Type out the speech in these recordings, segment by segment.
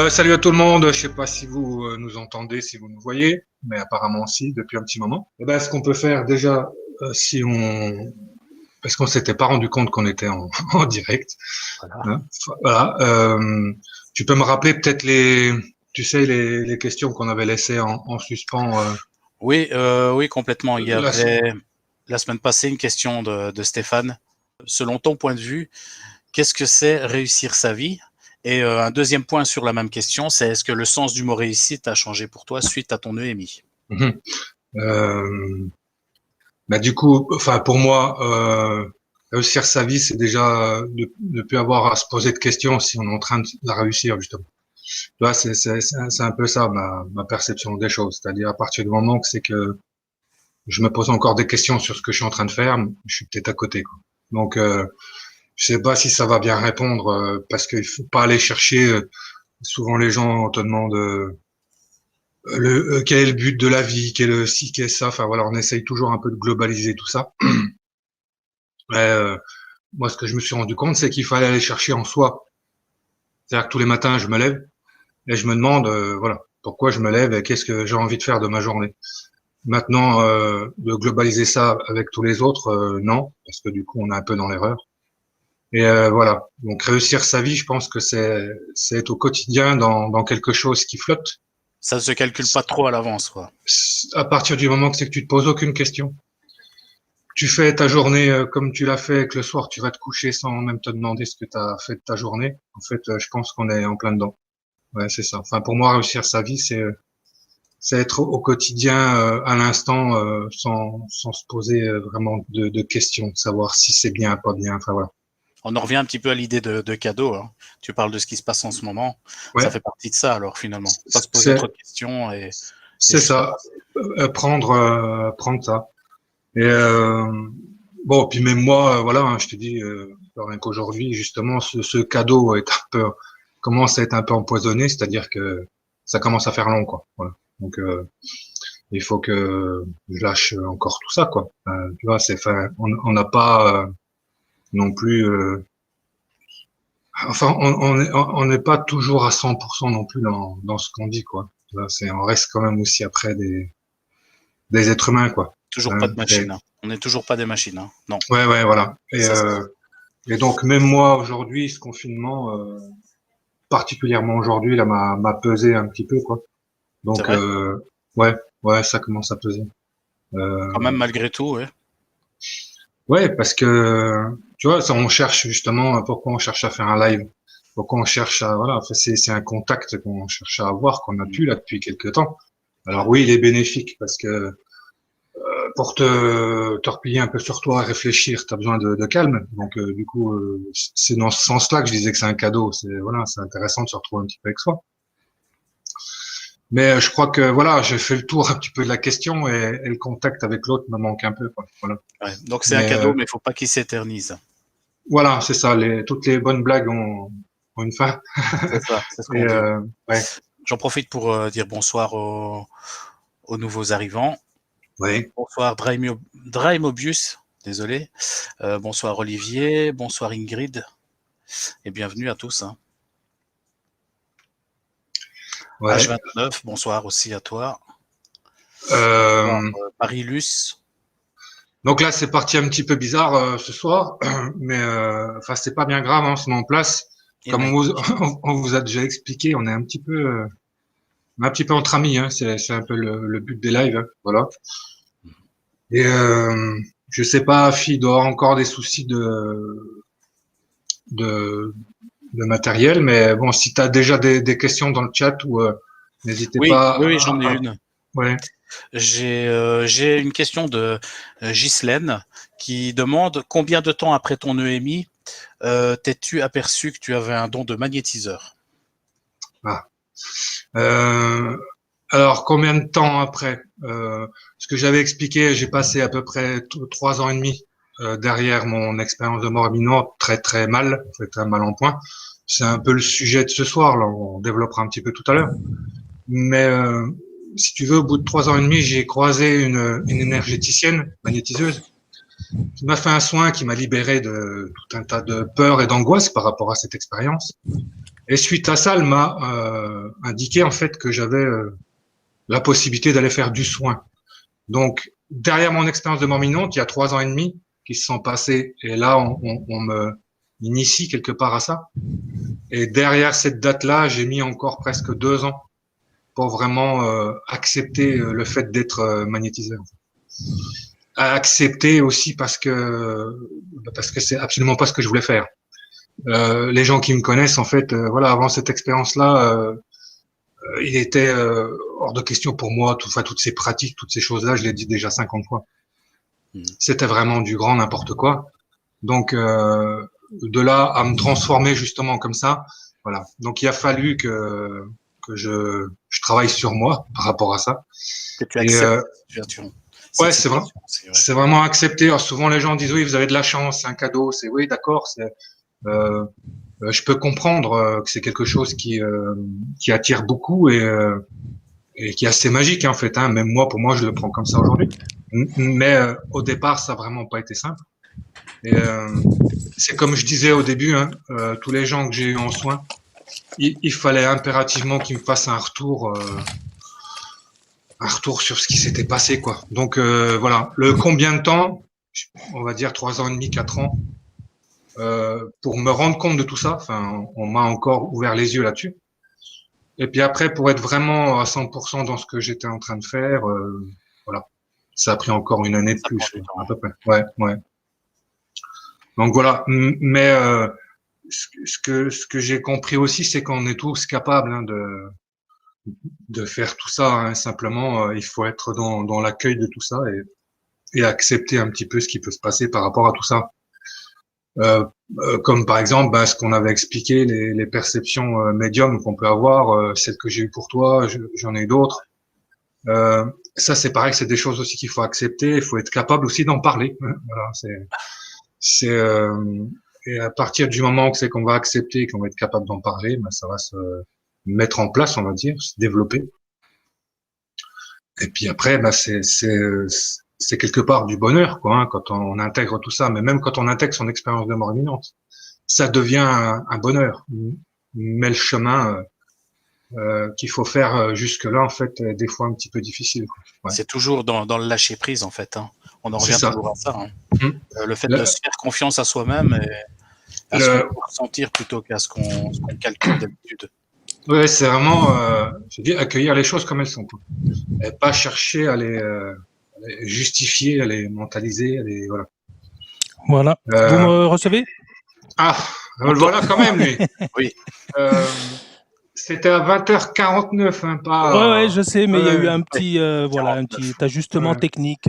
Salut à tout le monde. Je sais pas si vous nous entendez, si vous nous voyez, mais apparemment si, depuis un petit moment. Eh ben, ce qu'on peut faire déjà, si on, parce qu'on s'était pas rendu compte qu'on était en direct, Voilà. hein. Voilà. Tu peux me rappeler peut-être tu sais, les questions qu'on avait laissées en suspens. Oui, complètement. Il y La- avait la semaine passée une question de Stéphane. Selon ton point de vue, qu'est-ce que c'est réussir sa vie? Et un deuxième point sur la même question, c'est est-ce que le sens du mot réussite a changé pour toi suite à ton EMI? Mhm. Euh, Bah, du coup, enfin pour moi, réussir sa vie, c'est déjà ne plus avoir à se poser de questions si on est en train de la réussir justement. Tu vois, c'est un peu ça ma perception des choses. C'est-à-dire à partir du moment que c'est que je me pose encore des questions sur ce que je suis en train de faire, je suis peut-être à côté, quoi. Donc, je sais pas si ça va bien répondre parce qu'il faut pas aller chercher. Souvent, les gens te demandent quel est le but de la vie, quel est le ci, quel est ça. Enfin voilà, on essaye toujours un peu de globaliser tout ça. Mais, moi, ce que je me suis rendu compte, c'est qu'il fallait aller chercher en soi. C'est-à-dire que tous les matins, je me lève et je me demande, voilà, pourquoi je me lève et qu'est-ce que j'ai envie de faire de ma journée. Maintenant, de globaliser ça avec tous les autres, non, parce que du coup, on est un peu dans l'erreur. Et voilà. Donc, réussir sa vie, je pense que c'est être au quotidien dans quelque chose qui flotte. Ça ne se calcule pas trop à l'avance, quoi. À partir du moment que c'est que tu te poses aucune question, tu fais ta journée comme tu l'as fait, et que le soir tu vas te coucher sans même te demander ce que tu as fait de ta journée. En fait, je pense qu'on est en plein dedans. Ouais, c'est ça. Enfin, pour moi, réussir sa vie, c'est être au quotidien, à l'instant, sans se poser vraiment de questions, savoir si c'est bien, pas bien. Enfin voilà. On en revient un petit peu à l'idée de cadeau, hein. Tu parles de ce qui se passe en ce moment. Ça Ouais, fait partie de ça, alors, finalement. Pas se poser c'est trop de questions et c'est juste ça. avancer. Prendre ça. Et bon, puis même moi, voilà, hein, je te dis, rien qu'aujourd'hui, justement, ce cadeau commence à être un peu empoisonné, c'est-à-dire que ça commence à faire long, quoi. Voilà. Donc, il faut que je lâche encore tout ça, quoi. Tu vois, enfin, on n'a pas non plus, enfin, on n'est pas toujours à 100% non plus dans ce qu'on dit, quoi. Tu vois, on reste quand même aussi après des êtres humains, quoi. Toujours pas Hein, de machine, hein. On n'est toujours pas des machines, hein. Non, ouais, ouais, voilà. ça c'est Et donc, même moi, aujourd'hui, ce confinement, particulièrement aujourd'hui, là, m'a pesé un petit peu, quoi. c'est Donc, vrai. ouais, ouais, ça commence à peser. Quand Euh, même, malgré tout, ouais. ouais, parce que, tu vois, ça, on cherche justement, pourquoi on cherche à faire un live? Pourquoi on cherche à, voilà, enfin, c'est un contact qu'on cherche à avoir, qu'on a Mm. plus, là, depuis quelques temps. Ouais. Alors oui, il est bénéfique parce que pour te replier un peu sur toi et réfléchir, tu as besoin de calme. Donc, du coup, c'est dans ce sens-là que je disais que c'est un cadeau. C'est voilà, c'est intéressant de se retrouver un petit peu avec soi. Mais je crois que voilà, j'ai fait le tour un petit peu de la question et le contact avec l'autre me manque un peu, quoi. Voilà. Ouais. Donc c'est un Mais cadeau, mais il faut pas qu'il s'éternise. voilà, c'est ça. Toutes les bonnes blagues ont une fin. C'est ça, c'est ce Et qu'on dit. ouais, J'en profite pour dire bonsoir aux nouveaux arrivants. ouais. Bonsoir Draimobius, désolé. Bonsoir Olivier, bonsoir Ingrid, et bienvenue à tous, hein. Ouais. H29, bonsoir aussi à toi. Bonsoir Euh, Marilus. donc là, c'est parti un petit peu bizarre ce soir, mais enfin, c'est pas bien grave, hein, on se met en place. Et Comme Nike. on vous a déjà expliqué, on est un petit peu entre amis, hein, c'est un peu le but des lives, hein, voilà. Et je sais pas, Fi doit avoir encore des soucis de, de matériel, mais bon, si tu as déjà des questions dans le chat, ou n'hésitez Oui, pas oui, oui, j'en ai à, une. ouais. J'ai une question de Ghislaine qui demande combien de temps après ton EMI t'es-tu aperçu que tu avais un don de magnétiseur? Ah. Euh, alors, combien de temps après ce que j'avais expliqué, j'ai passé à peu près 3 ans et demi derrière mon expérience de mort imminente, très très mal, en fait, très mal en point. C'est un peu le sujet de ce soir, là, on développera un petit peu tout à l'heure. Mais si tu veux, au bout de 3 ans et demi, j'ai croisé une énergéticienne, magnétiseuse, qui m'a fait un soin qui m'a libéré de tout un tas de peurs et d'angoisses par rapport à cette expérience. Et suite à ça, elle m'a indiqué en fait que j'avais la possibilité d'aller faire du soin. Donc, derrière mon expérience de mort imminente, il y a 3 ans et demi qui se sont passés, et là, on me initie quelque part à ça. Et derrière cette date-là, j'ai mis encore presque 2 ans pour vraiment accepter le fait d'être magnétisé. En fait. À accepter aussi parce que c'est absolument pas ce que je voulais faire. Les gens qui me connaissent, en fait, voilà, avant cette expérience-là, il était hors de question pour moi, toutes ces pratiques, toutes ces choses-là, je l'ai dit déjà 50 fois. C'était vraiment du grand n'importe quoi. Donc, de là à me transformer justement comme ça, voilà. Donc, il a fallu que je travaille sur moi par rapport à ça. Que tu Et acceptes cette situation. ouais, Cette situation, c'est vrai. c'est vraiment accepté. Alors, souvent, les gens disent oui, vous avez de la chance, c'est un cadeau. C'est oui, d'accord. Je peux comprendre que c'est quelque chose qui attire beaucoup et qui est assez magique en fait. Hein. Même moi, pour moi, je le prends comme ça aujourd'hui. Mais au départ, ça n'a vraiment pas été simple. Et c'est comme je disais au début, hein, tous les gens que j'ai eu en soins, il fallait impérativement qu'ils me fassent un retour sur ce qui s'était passé, quoi. Donc voilà, le combien de temps, on va dire 3 ans et demi, 4 ans, pour me rendre compte de tout ça. Enfin, on m'a encore ouvert les yeux là-dessus. Et puis après, pour être vraiment à 100% dans ce que j'étais en train de faire, voilà, ça a pris encore une année de plus, à peu près. Ouais, ouais. Donc voilà, mais ce que j'ai compris aussi, c'est qu'on est tous capables hein, de faire tout ça. Hein. Simplement, il faut être dans l'accueil de tout ça et accepter un petit peu ce qui peut se passer par rapport à tout ça. Comme par exemple, ce qu'on avait expliqué, les perceptions médium qu'on peut avoir, celles que j'ai eues pour toi, j'en ai d'autres. Ça, c'est pareil, c'est des choses aussi qu'il faut accepter. Il faut être capable aussi d'en parler. Voilà, et à partir du moment où c'est qu'on va accepter, qu'on va être capable d'en parler, ça va se mettre en place, on va dire, se développer. Et puis après, c'est quelque part du bonheur, quoi, hein, quand on intègre tout ça. Mais même quand on intègre son expérience de mort imminente, ça devient un bonheur. Mais le chemin qu'il faut faire jusque-là, en fait, est des fois un petit peu difficile. Quoi. Ouais. C'est toujours dans le lâcher prise, en fait. Hein. On en revient toujours à ça. Hein. Le fait de se faire confiance à soi-même et à ce qu'on peut ressentir plutôt qu'à ce qu'on calcule d'habitude. Ouais, c'est vraiment, je dis, accueillir les choses comme elles sont, quoi. Et pas chercher à les justifier, à les mentaliser, à les voilà. Voilà. Vous me recevez? Ah, le voilà quand même lui. Oui. C'était à 20h49, hein, pas. Ouais, je sais, mais il y a eu un petit, voilà, un petit ajustement technique.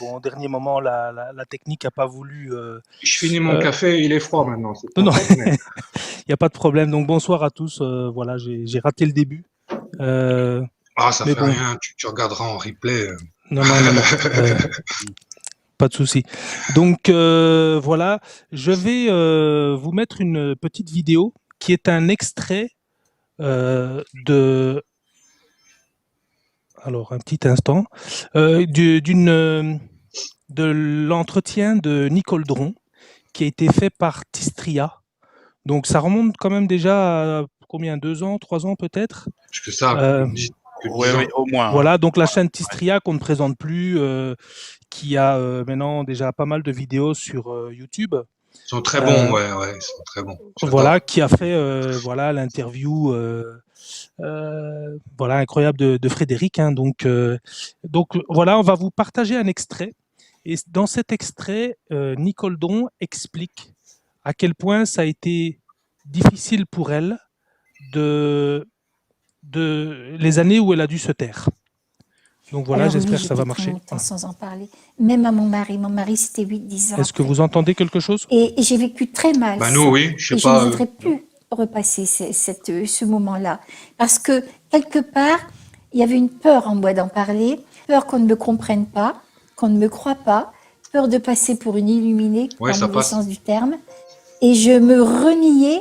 Bon, au dernier moment, la technique n'a pas voulu. Je finis mon café, il est froid maintenant. Non, il n'y a pas de problème. Donc bonsoir à tous. Voilà, j'ai raté le début. Ça fait rien. Tu regarderas en replay. Non. Pas de souci. Donc voilà, je vais vous mettre une petite vidéo qui est un extrait alors un petit instant, de l'entretien de Nicole Dron qui a été fait par Tistria. Donc ça remonte quand même déjà à combien, 2 ans, 3 ans peut-être? Parce que ça, oui, au moins. Voilà, donc la chaîne Tistria qu'on ne présente plus, qui a maintenant déjà pas mal de vidéos sur YouTube. Ils sont très bons, ouais, ils sont très bons. Voilà, qui a fait voilà l'interview voilà incroyable de Frédéric. Hein, donc voilà, on va vous partager un extrait. Et dans cet extrait, Nicole Dron explique à quel point ça a été difficile pour elle de les années où elle a dû se taire. Donc voilà, j'espère que ça va marcher. Sans en parler. Même à mon mari c'était 8-10 ans. Est-ce que vous entendez quelque chose? Et j'ai vécu très mal. Nous, oui, je sais pas. Je ne voudrais plus repasser ce moment-là. Parce que, quelque part, il y avait une peur en moi d'en parler, peur qu'on ne me comprenne pas, qu'on ne me croie pas, peur de passer pour une illuminée, dans le mauvais sens du terme. Et je me reniais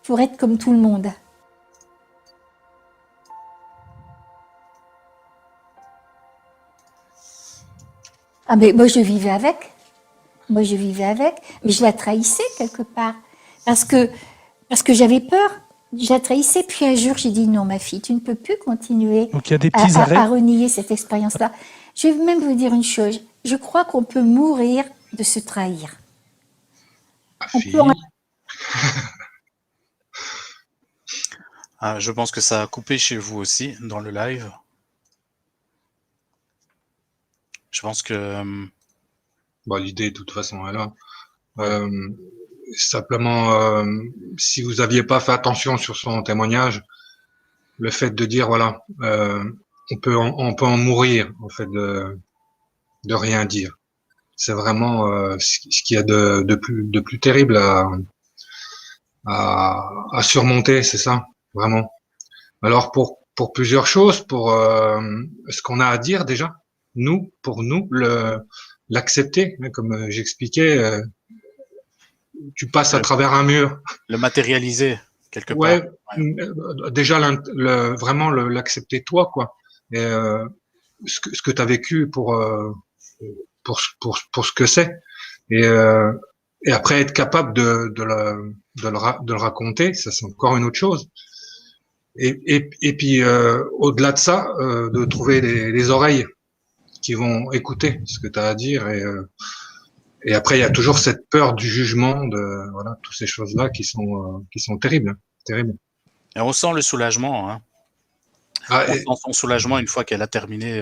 pour être comme tout le monde. Ah mais moi je vivais avec, mais je la trahissais quelque part, parce que j'avais peur déjà trahissais. Puis un jour, j'ai dit non, ma fille, tu ne peux plus continuer Donc il y a des petits arrêts. à renier cette expérience-là. Je vais même vous dire une chose. Je crois qu'on peut mourir de se trahir. On peut en- Ah, je pense que ça a coupé chez vous aussi dans le live. Je pense que Bon, l'idée, de toute façon, est là. Simplement, si vous aviez pas fait attention sur son témoignage, le fait de dire, voilà, on peut en mourir, en fait, de rien dire. C'est vraiment ce qu'il y a de plus terrible à surmonter, c'est ça, vraiment. Alors pour plusieurs choses, pour ce qu'on a à dire déjà, pour nous l'accepter, hein, comme j'expliquais, tu passes à travers un mur. le matérialiser quelque Ouais, part. Ouais. déjà vraiment l'accepter toi, quoi. Et, ce que tu as vécu pour ce que c'est. Et après être capable de le raconter, ça c'est encore une autre chose. Et puis au-delà de ça, de trouver les oreilles qui vont écouter ce que tu as à dire. Et après, il y a toujours cette peur du jugement, de voilà, toutes ces choses-là qui sont terribles, hein, terribles. Et on sent le soulagement. Hein. Ah, On sent son soulagement une fois qu'elle a terminé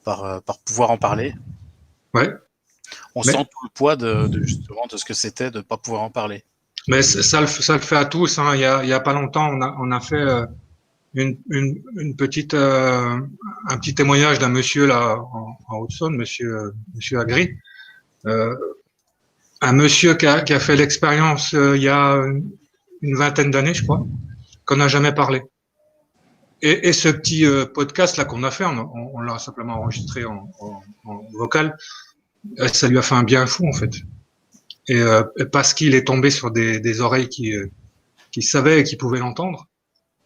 par pouvoir en parler. ouais. On sent tout le poids justement de ce que c'était de ne pas pouvoir en parler. Mais ça le fait à tous. Hein. Il y a pas longtemps, on a fait une petite un petit témoignage d'un monsieur là en Haute-Saône, monsieur Agri, un monsieur qui a fait l'expérience il y a une vingtaine d'années, je crois, qu'on n'a jamais parlé. Et ce petit podcast là qu'on a fait, on l'a simplement enregistré en vocal, ça lui a fait un bien fou en fait. Et parce qu'il est tombé sur des oreilles qui savaient et qui pouvaient l'entendre.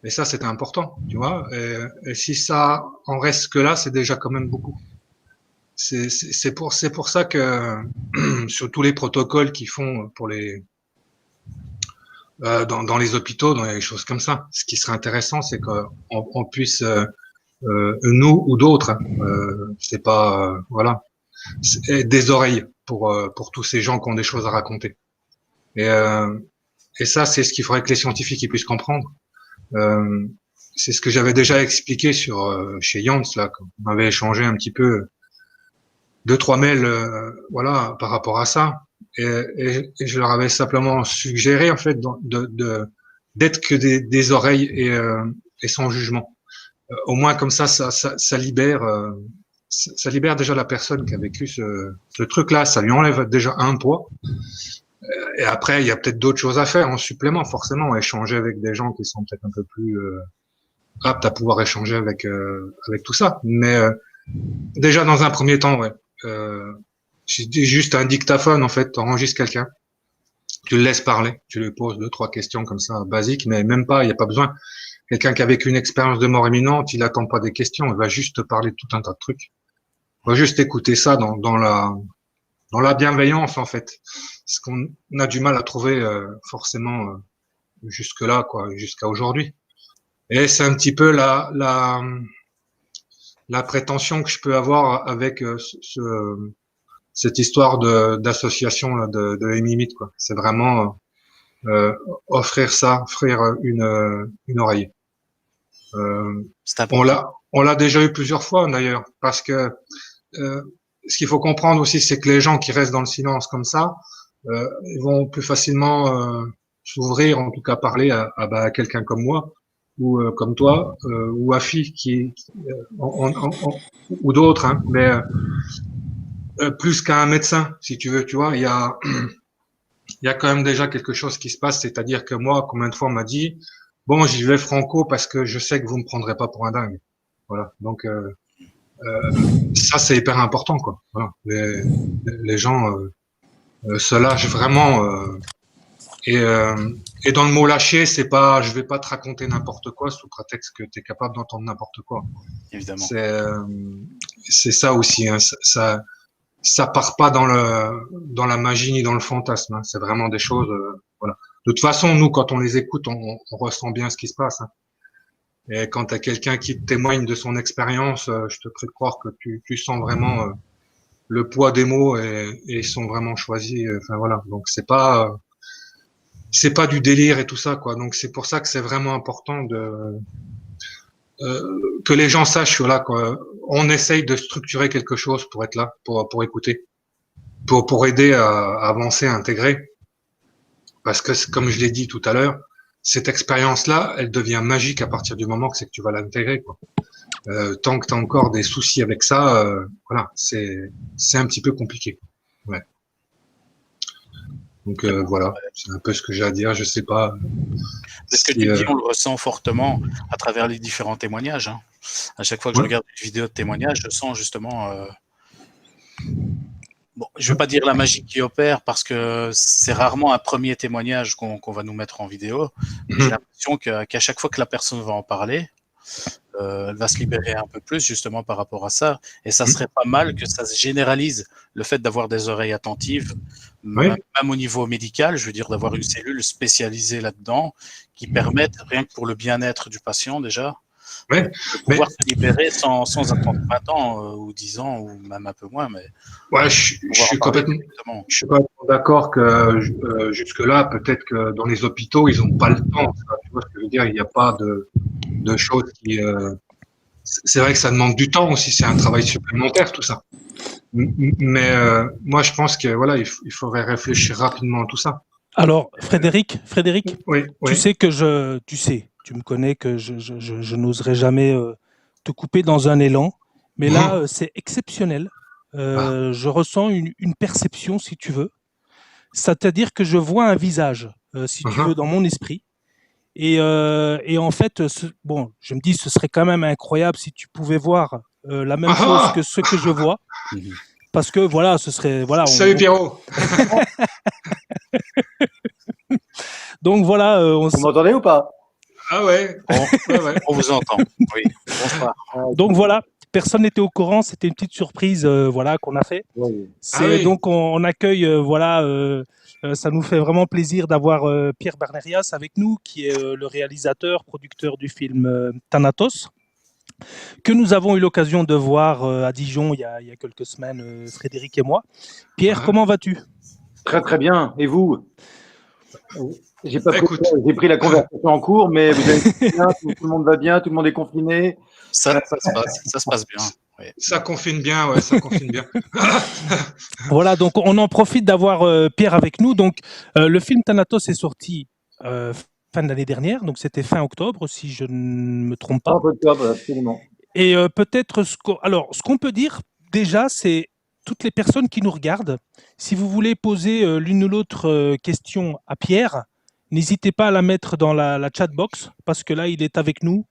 Et ça, c'était important, tu vois. Et si ça en reste que là, c'est déjà quand même beaucoup. C'est pour ça que sur tous les protocoles qu'ils font pour dans les hôpitaux, dans les choses comme ça, ce qui serait intéressant, c'est qu'on puisse nous ou d'autres, hein, c'est pas voilà, des oreilles pour tous ces gens qui ont des choses à raconter. Et ça, c'est ce qu'il faudrait que les scientifiques ils puissent comprendre. C'est ce que j'avais déjà expliqué chez Jans là, quand on avait échangé un petit peu 2-3 mails, voilà, par rapport à ça. Et je leur avais simplement suggéré en fait d'être que des oreilles et sans jugement. Au moins comme ça libère. Ça libère déjà la personne qui a vécu ce truc-là. Ça lui enlève déjà un poids. Et après, il y a peut-être d'autres choses à faire en supplément, forcément, échanger avec des gens qui sont peut-être un peu plus aptes à pouvoir échanger avec tout ça. Mais déjà dans un premier temps, ouais, c'est juste un dictaphone en fait. T'enregistres quelqu'un, tu le laisses parler, tu lui poses 2-3 questions comme ça basiques, mais même pas, il n'y a pas besoin. Quelqu'un qui a vécu une expérience de mort imminente, il attend pas des questions, il va juste te parler de tout un tas de trucs. Il va juste écouter ça dans la bienveillance en fait, ce qu'on a du mal à trouver forcément jusque là quoi, jusqu'à aujourd'hui. Et c'est un petit peu la prétention que je peux avoir avec cette histoire d'association là, de Emimit quoi. C'est vraiment offrir une oreille. On l'a déjà eu plusieurs fois d'ailleurs, parce que ce qu'il faut comprendre aussi, c'est que les gens qui restent dans le silence comme ça, ils vont plus facilement s'ouvrir, en tout cas parler à quelqu'un comme moi ou comme toi ou à Fi ou d'autres, hein, mais plus qu'à un médecin, si tu veux, tu vois, il y a quand même déjà quelque chose qui se passe, c'est-à-dire que moi, combien de fois on m'a dit, bon, j'y vais franco parce que je sais que vous me prendrez pas pour un dingue, voilà, donc ça c'est hyper important quoi. Voilà. Les gens se lâchent vraiment et dans le mot lâcher, c'est pas je vais pas te raconter n'importe quoi sous prétexte que tu es capable d'entendre n'importe quoi. Évidemment. C'est ça aussi, hein. Ça part pas dans la magie ni dans le fantasme, hein. C'est vraiment des choses voilà. De toute façon, nous, quand on les écoute, on ressent bien ce qui se passe. Hein. Et quand tu as quelqu'un qui te témoigne de son expérience, je te prie de croire que tu sens vraiment le poids des mots et ils sont vraiment choisis. Enfin voilà, donc c'est pas du délire et tout ça quoi. Donc c'est pour ça que c'est vraiment important que les gens sachent voilà quoi. On essaye de structurer quelque chose pour être là, pour écouter, pour aider à avancer, à intégrer. Parce que comme je l'ai dit tout à l'heure, cette expérience-là, elle devient magique à partir du moment que c'est que tu vas l'intégrer quoi. Tant que tu as encore des soucis avec ça, voilà, c'est un petit peu compliqué. Ouais. Donc voilà, c'est un peu ce que j'ai à dire. Je sais pas. C'est ce que tu dis, on le ressent fortement à travers les différents témoignages. Hein. À chaque fois que je regarde une vidéo de témoignage, je sens justement. Bon, je ne vais pas dire la magie qui opère parce que c'est rarement un premier témoignage qu'on va nous mettre en vidéo. J'ai l'impression qu'à chaque fois que la personne va en parler, elle va se libérer un peu plus justement par rapport à ça. Et ça serait pas mal que ça se généralise, le fait d'avoir des oreilles attentives, même au niveau médical, je veux dire d'avoir une cellule spécialisée là-dedans qui permette, rien que pour le bien-être du patient déjà, de pouvoir se libérer sans attendre 20 ans ou 10 ans ou même un peu moins. Mais ouais, je suis complètement d'accord que jusque-là, peut-être que dans les hôpitaux, ils n'ont pas le temps. Tu vois ce que je veux dire? Il n'y a pas de choses qui. C'est vrai que ça demande du temps aussi. C'est un travail supplémentaire, tout ça. Mais moi, je pense que voilà, il faudrait réfléchir rapidement à tout ça. Alors, Frédéric, oui. Tu sais que tu me connais que je n'oserais jamais te couper dans un élan, mais là, c'est exceptionnel. Je ressens une perception, si tu veux. C'est-à-dire que je vois un visage, si tu veux, dans mon esprit. Et en fait, bon, je me dis, ce serait quand même incroyable si tu pouvais voir la même chose que ce que je vois. Parce que voilà, ce serait. Voilà, salut Pierrot. Donc voilà. Vous m'entendez ou pas? Ah ouais. On vous entend. Oui. Bonsoir. Donc voilà, personne n'était au courant, c'était une petite surprise voilà, qu'on a fait. Oui. Donc on accueille, ça nous fait vraiment plaisir d'avoir Pierre Barnerias avec nous, qui est le réalisateur, producteur du film Thanatos, que nous avons eu l'occasion de voir à Dijon il y a quelques semaines, Frédéric et moi. Pierre, comment vas-tu? Très très bien. Et vous? J'ai pris la conversation en cours, mais vous allez bien, tout le monde va bien, tout le monde est confiné. Ça se passe bien. Oui. Ça confine bien, ouais, ça confine bien. Voilà, donc on en profite d'avoir Pierre avec nous. Donc le film Thanatos est sorti fin de l'année dernière, donc c'était fin octobre, si je ne me trompe pas. Fin octobre, absolument. Et peut-être ce qu'on peut dire déjà, c'est toutes les personnes qui nous regardent, si vous voulez poser l'une ou l'autre question à Pierre, n'hésitez pas à la mettre dans la chat box, parce que là, il est avec nous.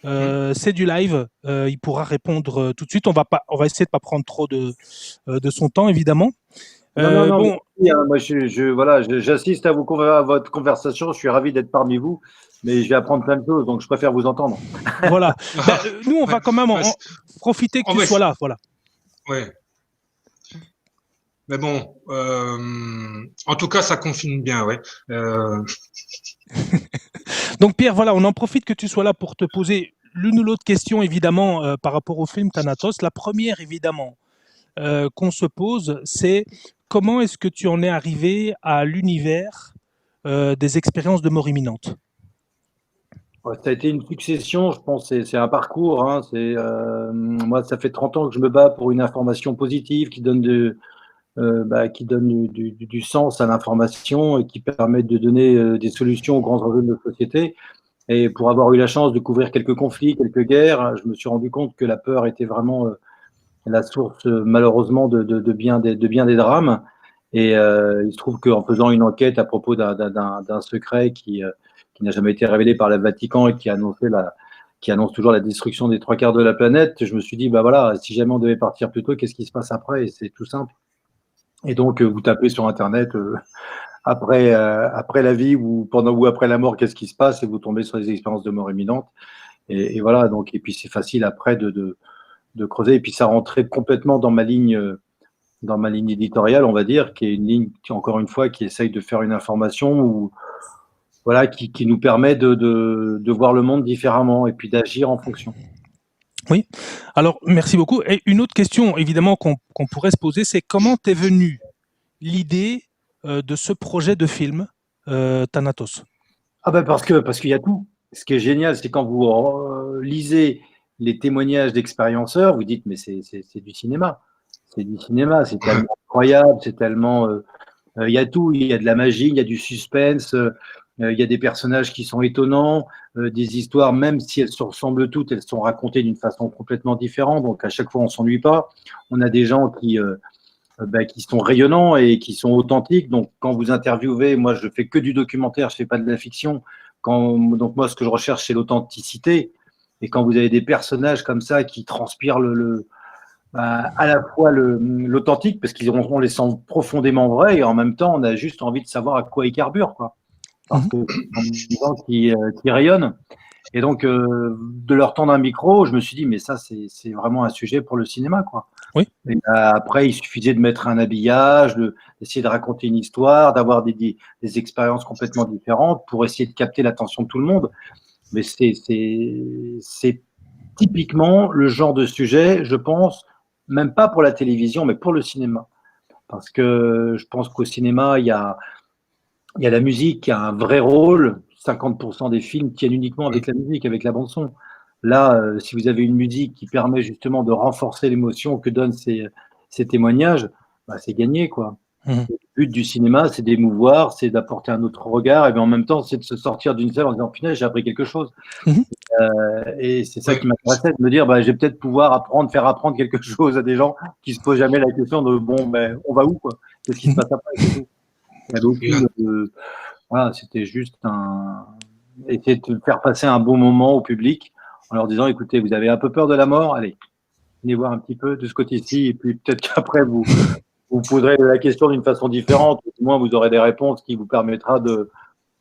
C'est du live, il pourra répondre tout de suite. On va essayer de pas prendre trop de son temps, évidemment. Non, bon, moi, j'assiste à votre conversation. Je suis ravi d'être parmi vous, mais je vais apprendre plein de choses, donc je préfère vous entendre. Voilà. Nous, on va quand même profiter que tu sois là. Voilà. Ouais. Mais bon, en tout cas, ça confine bien, ouais. Donc Pierre, voilà, on en profite que tu sois là pour te poser l'une ou l'autre question, évidemment, par rapport au film Thanatos. La première, évidemment, qu'on se pose, c'est comment est-ce que tu en es arrivé à l'univers des expériences de mort imminente? Ça a été une succession, je pense, c'est un parcours. Hein, moi, ça fait 30 ans que je me bats pour une information positive qui donne du sens à l'information et qui permet de donner des solutions aux grands enjeux de notre société. Et pour avoir eu la chance de couvrir quelques conflits, quelques guerres, je me suis rendu compte que la peur était vraiment la source, malheureusement, de bien des drames. Et il se trouve qu'en faisant une enquête à propos d'un secret qui n'a jamais été révélé par le Vatican et qui annonce toujours la destruction des 3/4 de la planète, je me suis dit, bah voilà, si jamais on devait partir plus tôt, qu'est-ce qui se passe après? Et c'est tout simple. Et donc, vous tapez sur Internet après la vie ou pendant ou après la mort, qu'est-ce qui se passe? Et vous tombez sur les expériences de mort imminente. Et voilà, donc, et puis c'est facile après de creuser. Et puis ça rentrait complètement dans ma ligne éditoriale, on va dire, qui est une ligne qui, encore une fois, qui essaye de faire une information voilà, qui nous permet de voir le monde différemment et puis d'agir en fonction. Oui. Alors, merci beaucoup. Et une autre question, évidemment, qu'on pourrait se poser, c'est comment t'es venue l'idée de ce projet de film, Thanatos? Ah ben parce qu'il y a tout. Ce qui est génial, c'est quand vous lisez les témoignages d'expérienceurs, vous dites mais c'est du cinéma. C'est du cinéma, c'est tellement incroyable, c'est tellement il y a tout, il y a de la magie, il y a du suspense, il y a des personnages qui sont étonnants, des histoires, même si elles se ressemblent toutes, elles sont racontées d'une façon complètement différente, donc à chaque fois on s'ennuie pas. On a des gens qui sont rayonnants et qui sont authentiques. Donc, quand vous interviewez, moi, je fais que du documentaire, je fais pas de la fiction. Donc, moi, ce que je recherche, c'est l'authenticité. Et quand vous avez des personnages comme ça qui transpirent à la fois l'authentique, parce qu'on les sent profondément vrais, et en même temps, on a juste envie de savoir à quoi ils carburent, quoi. Parce que ce sont des gens qui rayonnent. Et donc, de leur tendre un micro, je me suis dit, mais ça, c'est vraiment un sujet pour le cinéma, quoi. Oui. Et après, il suffisait de mettre un habillage, d'essayer de raconter une histoire, d'avoir des expériences complètement différentes pour essayer de capter l'attention de tout le monde. Mais c'est typiquement le genre de sujet, je pense, même pas pour la télévision, mais pour le cinéma. Parce que je pense qu'au cinéma, il y a la musique qui a un vrai rôle. 50% des films tiennent uniquement avec la musique, avec la bande-son. Là, si vous avez une musique qui permet justement de renforcer l'émotion que donnent ces témoignages, bah, c'est gagné, quoi. Mhm. Le but du cinéma, c'est d'émouvoir, c'est d'apporter un autre regard, et bien en même temps, c'est de se sortir d'une salle en disant punaise, j'ai appris quelque chose. Mhm. Et c'est ça qui m'intéressait, de me dire, bah, je vais peut-être pouvoir faire apprendre quelque chose à des gens qui se posent jamais la question de bon, ben, on va où, quoi? Qu'est-ce qui se passe après? C'est tout. Il y a aucune, voilà, c'était juste essayer de faire passer un bon moment au public en leur disant, écoutez, vous avez un peu peur de la mort, allez, venez voir un petit peu de ce côté-ci, et puis peut-être qu'après, vous poserez la question d'une façon différente, ou au moins vous aurez des réponses qui vous permettra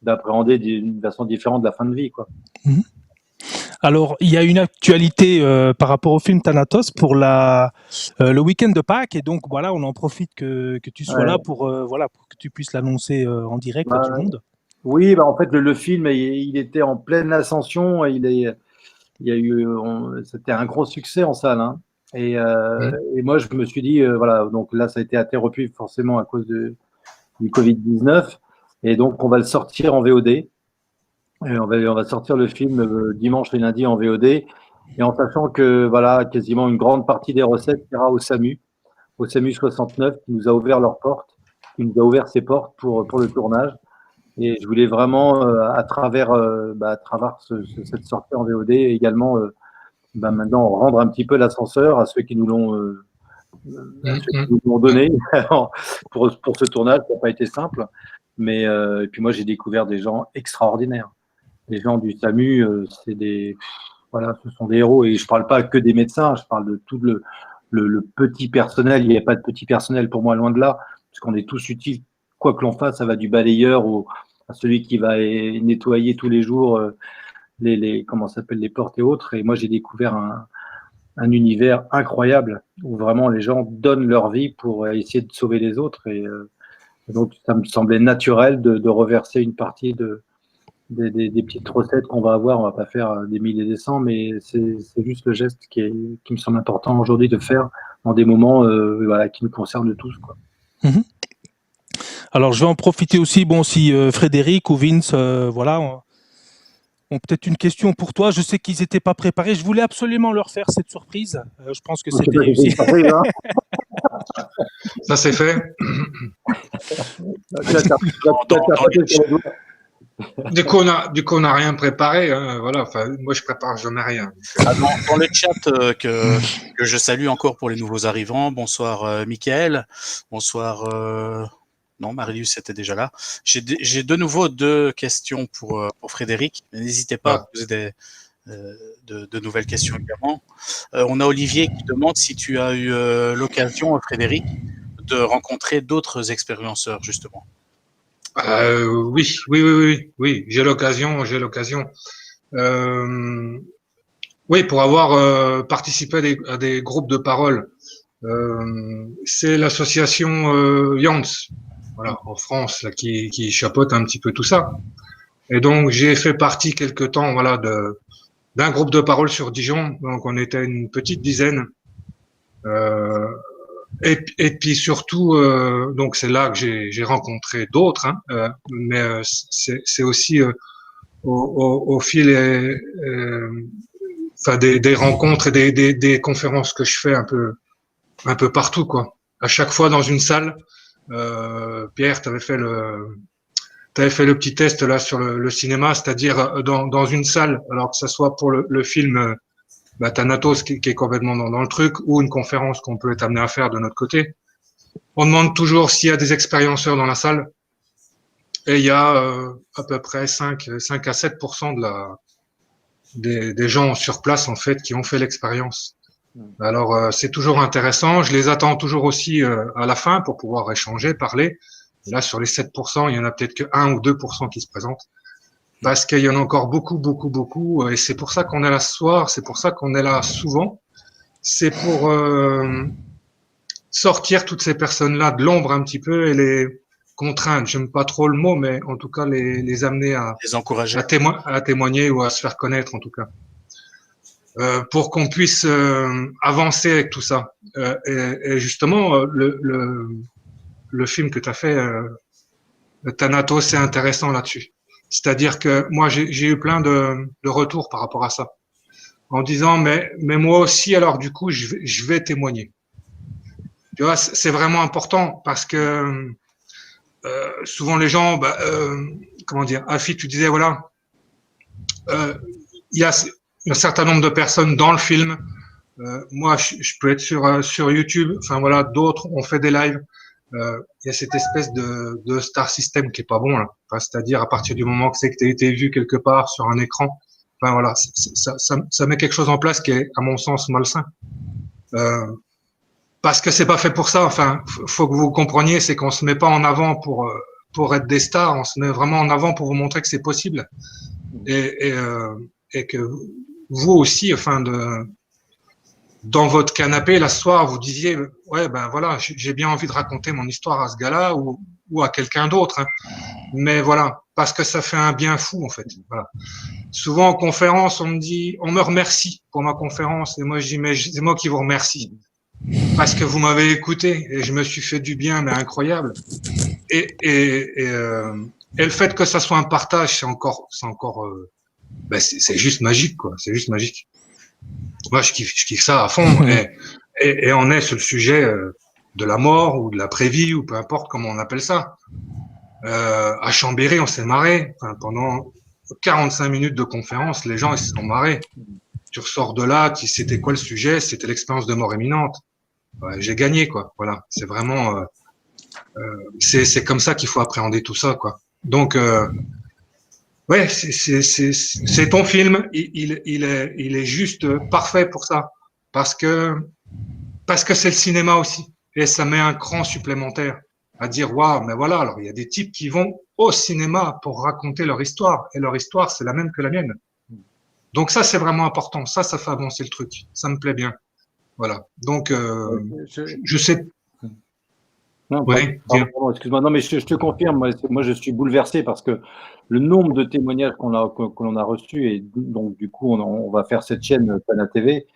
d'appréhender d'une façon différente de la fin de vie, quoi. Mhm. Alors, il y a une actualité par rapport au film Thanatos pour le week-end de Pâques, et donc voilà, on en profite que tu sois là pour que tu puisses l'annoncer en direct à tout le monde. Oui, bah en fait, le film, il était en pleine ascension, c'était un gros succès en salle, hein. Et moi, je me suis dit, voilà, donc là, ça a été interrompu forcément à cause du Covid-19, et donc on va le sortir en VOD. Et on va sortir le film dimanche et lundi en VOD, et en sachant que voilà, quasiment une grande partie des recettes ira au SAMU 69, qui nous a ouvert ses portes pour le tournage. Et je voulais vraiment, à travers cette sortie en VOD, également maintenant rendre un petit peu l'ascenseur à ceux qui nous l'ont donné pour ce tournage qui n'a pas été simple. Mais et puis moi, j'ai découvert des gens extraordinaires. Les gens du SAMU, ce sont des héros. Et je parle pas que des médecins, je parle de tout le petit personnel. Il n'y a pas de petit personnel pour moi, loin de là, parce qu'on est tous utiles. Quoi que l'on fasse, ça va du balayeur à celui qui va nettoyer tous les jours les portes et autres. Et moi, j'ai découvert un univers incroyable où vraiment les gens donnent leur vie pour essayer de sauver les autres. Et donc, ça me semblait naturel de reverser une partie des petites recettes qu'on va avoir. On va pas faire des 1000 et des 100, mais c'est juste le geste qui me semble important aujourd'hui de faire dans des moments qui nous concernent tous, quoi. Mmh. Alors, je vais en profiter aussi, si Frédéric ou Vince, ont peut-être une question pour toi. Je sais qu'ils n'étaient pas préparés. Je voulais absolument leur faire cette surprise. Je pense que c'était réussi. Ça, c'est fait. Du coup, on n'a rien préparé. Hein, voilà. Enfin, moi, je prépare jamais rien. Dans le chat que je salue encore pour les nouveaux arrivants. Bonsoir Mickaël. Bonsoir. Non, Marius était déjà là. J'ai de nouveau 2 questions pour Frédéric. N'hésitez pas à poser de nouvelles questions également. On a Olivier qui demande si tu as eu l'occasion, Frédéric, de rencontrer d'autres expérienceurs, justement. Oui, j'ai l'occasion. Oui, pour avoir participé à des groupes de parole. C'est l'association Yance, voilà, en France, là, qui chapeaute un petit peu tout ça. Et donc, j'ai fait partie quelque temps, voilà, d'un groupe de parole sur Dijon. Donc, on était une petite dizaine. Et puis surtout, donc c'est là que j'ai rencontré d'autres, hein, mais c'est aussi au fil enfin des rencontres et des conférences que je fais un peu partout, quoi. À chaque fois dans une salle, Pierre, tu avais fait le petit test là sur le cinéma, c'est-à-dire dans une salle, alors que ça soit pour le film Thanatos qui est complètement dans le truc, ou une conférence qu'on peut être amené à faire de notre côté. On demande toujours s'il y a des expérienceurs dans la salle, et il y a à peu près 5 à 7% des gens sur place en fait qui ont fait l'expérience. Alors c'est toujours intéressant. Je les attends toujours aussi à la fin pour pouvoir échanger, parler. Et là sur les 7%, il y en a peut-être que 1 ou 2% qui se présentent. Parce qu'il y en a encore beaucoup, et c'est pour ça qu'on est là ce soir, c'est pour ça qu'on est là souvent. C'est pour sortir toutes ces personnes-là de l'ombre un petit peu et les contraindre. J'aime pas trop le mot, mais en tout cas les amener Les encourager. à témoigner ou à se faire connaître en tout cas. Pour qu'on puisse avancer avec tout ça. Et justement, le film que tu as fait, Thanatos, c'est intéressant là-dessus. C'est-à-dire que moi, j'ai eu plein de retours par rapport à ça, en disant mais moi aussi, alors du coup, je vais témoigner. Tu vois, c'est vraiment important parce que souvent les gens, comment dire, Afi, tu disais voilà, il y a un certain nombre de personnes dans le film. Moi, je peux être sur YouTube. Enfin voilà, d'autres ont fait des lives. Il y a cette espèce de star system qui est pas bon là. Enfin, c'est-à-dire à partir du moment que c'est que tu as été vu quelque part sur un écran, enfin voilà, ça met quelque chose en place qui est à mon sens malsain. Parce que c'est pas fait pour ça. Enfin, faut que vous compreniez, c'est qu'on se met pas en avant pour être des stars. On se met vraiment en avant pour vous montrer que c'est possible et que vous aussi, enfin dans votre canapé, là, ce soir, vous disiez, ouais, ben voilà, j'ai bien envie de raconter mon histoire à ce gars-là ou à quelqu'un d'autre. Hein. Mais voilà, parce que ça fait un bien fou, en fait. Voilà. Souvent, en conférence, on me remercie pour ma conférence. Et moi, je dis, mais c'est moi qui vous remercie. Parce que vous m'avez écouté et je me suis fait du bien, mais incroyable. Et le fait que ça soit un partage, c'est juste magique, quoi. C'est juste magique. Moi, je kiffe ça à fond. Et on est sur le sujet de la mort ou de la prévie ou peu importe comment on appelle ça. À Chambéry, on s'est marré. Enfin, pendant 45 minutes de conférence, les gens ils se sont marrés. Tu ressors de là, c'était quoi le sujet? C'était l'expérience de mort imminente. J'ai gagné, quoi. Voilà, c'est vraiment, c'est comme ça qu'il faut appréhender tout ça, quoi. Donc, ouais, c'est ton film. Il est juste parfait pour ça, parce que c'est le cinéma aussi, et ça met un cran supplémentaire à dire waouh, mais voilà. Alors il y a des types qui vont au cinéma pour raconter leur histoire, et leur histoire c'est la même que la mienne. Donc ça c'est vraiment important. Ça fait avancer le truc. Ça me plaît bien. Voilà. Donc je sais. Non, Oui, excuse-moi. Non, mais je te confirme, moi je suis bouleversé parce que le nombre de témoignages que l'on a reçus, et donc du coup on va faire cette chaîne Pana TV.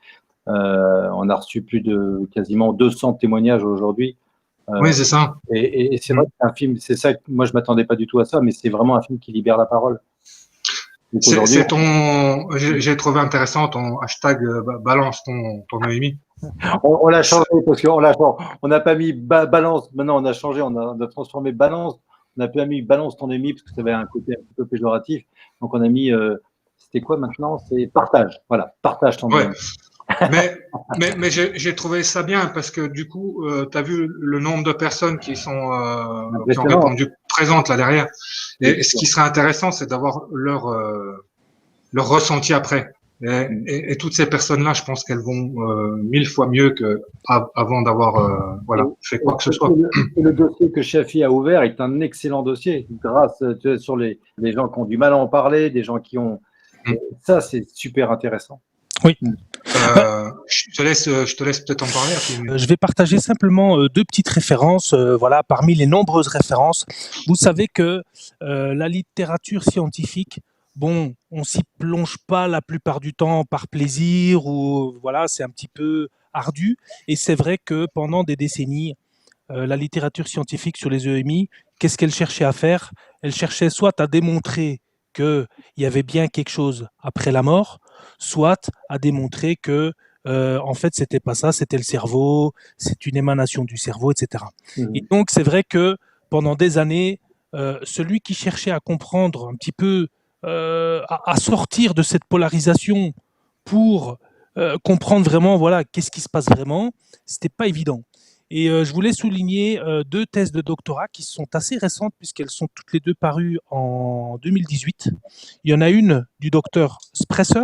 On a reçu plus de quasiment 200 témoignages aujourd'hui. Oui, c'est ça. Et c'est vrai que c'est un film, c'est ça, moi je m'attendais pas du tout à ça, mais c'est vraiment un film qui libère la parole. J'ai trouvé intéressant ton hashtag balance ton ami. On l'a changé parce on n'a pas mis balance. Maintenant, on a changé, on a transformé balance. On n'a pas mis balance ton ami parce que ça avait un côté un petit peu péjoratif. Donc, on a mis, c'était quoi maintenant? C'est partage. Voilà, partage ton ami. Mais j'ai trouvé ça bien parce que du coup, tu as vu le nombre de personnes qui ont répondu présentes là derrière. Et ce qui serait intéressant, c'est d'avoir leur ressenti après. Et toutes ces personnes-là, je pense qu'elles vont 1000 fois mieux qu'avant d'avoir fait quoi que ce soit. Le dossier que Shafi a ouvert est un excellent dossier, grâce sur les gens qui ont du mal à en parler, des gens qui ont… Ça, c'est super intéressant. Oui. Je te laisse peut-être en parler. Je vais partager simplement deux petites références, voilà, parmi les nombreuses références. Vous savez que la littérature scientifique, bon, on s'y plonge pas la plupart du temps par plaisir ou voilà, c'est un petit peu ardu. Et c'est vrai que pendant des décennies, la littérature scientifique sur les EMI, qu'est-ce qu'elle cherchait à faire? Elle cherchait soit à démontrer qu'il y avait bien quelque chose après la mort, soit à démontrer que en fait, c'était pas ça, c'était le cerveau, c'est une émanation du cerveau, etc. Et donc, c'est vrai que pendant des années, celui qui cherchait à comprendre un petit peu, à sortir de cette polarisation pour comprendre vraiment, voilà, qu'est-ce qui se passe vraiment, c'était pas évident. Et je voulais souligner deux thèses de doctorat qui sont assez récentes puisqu'elles sont toutes les deux parues en 2018. Il y en a une du docteur Spresser.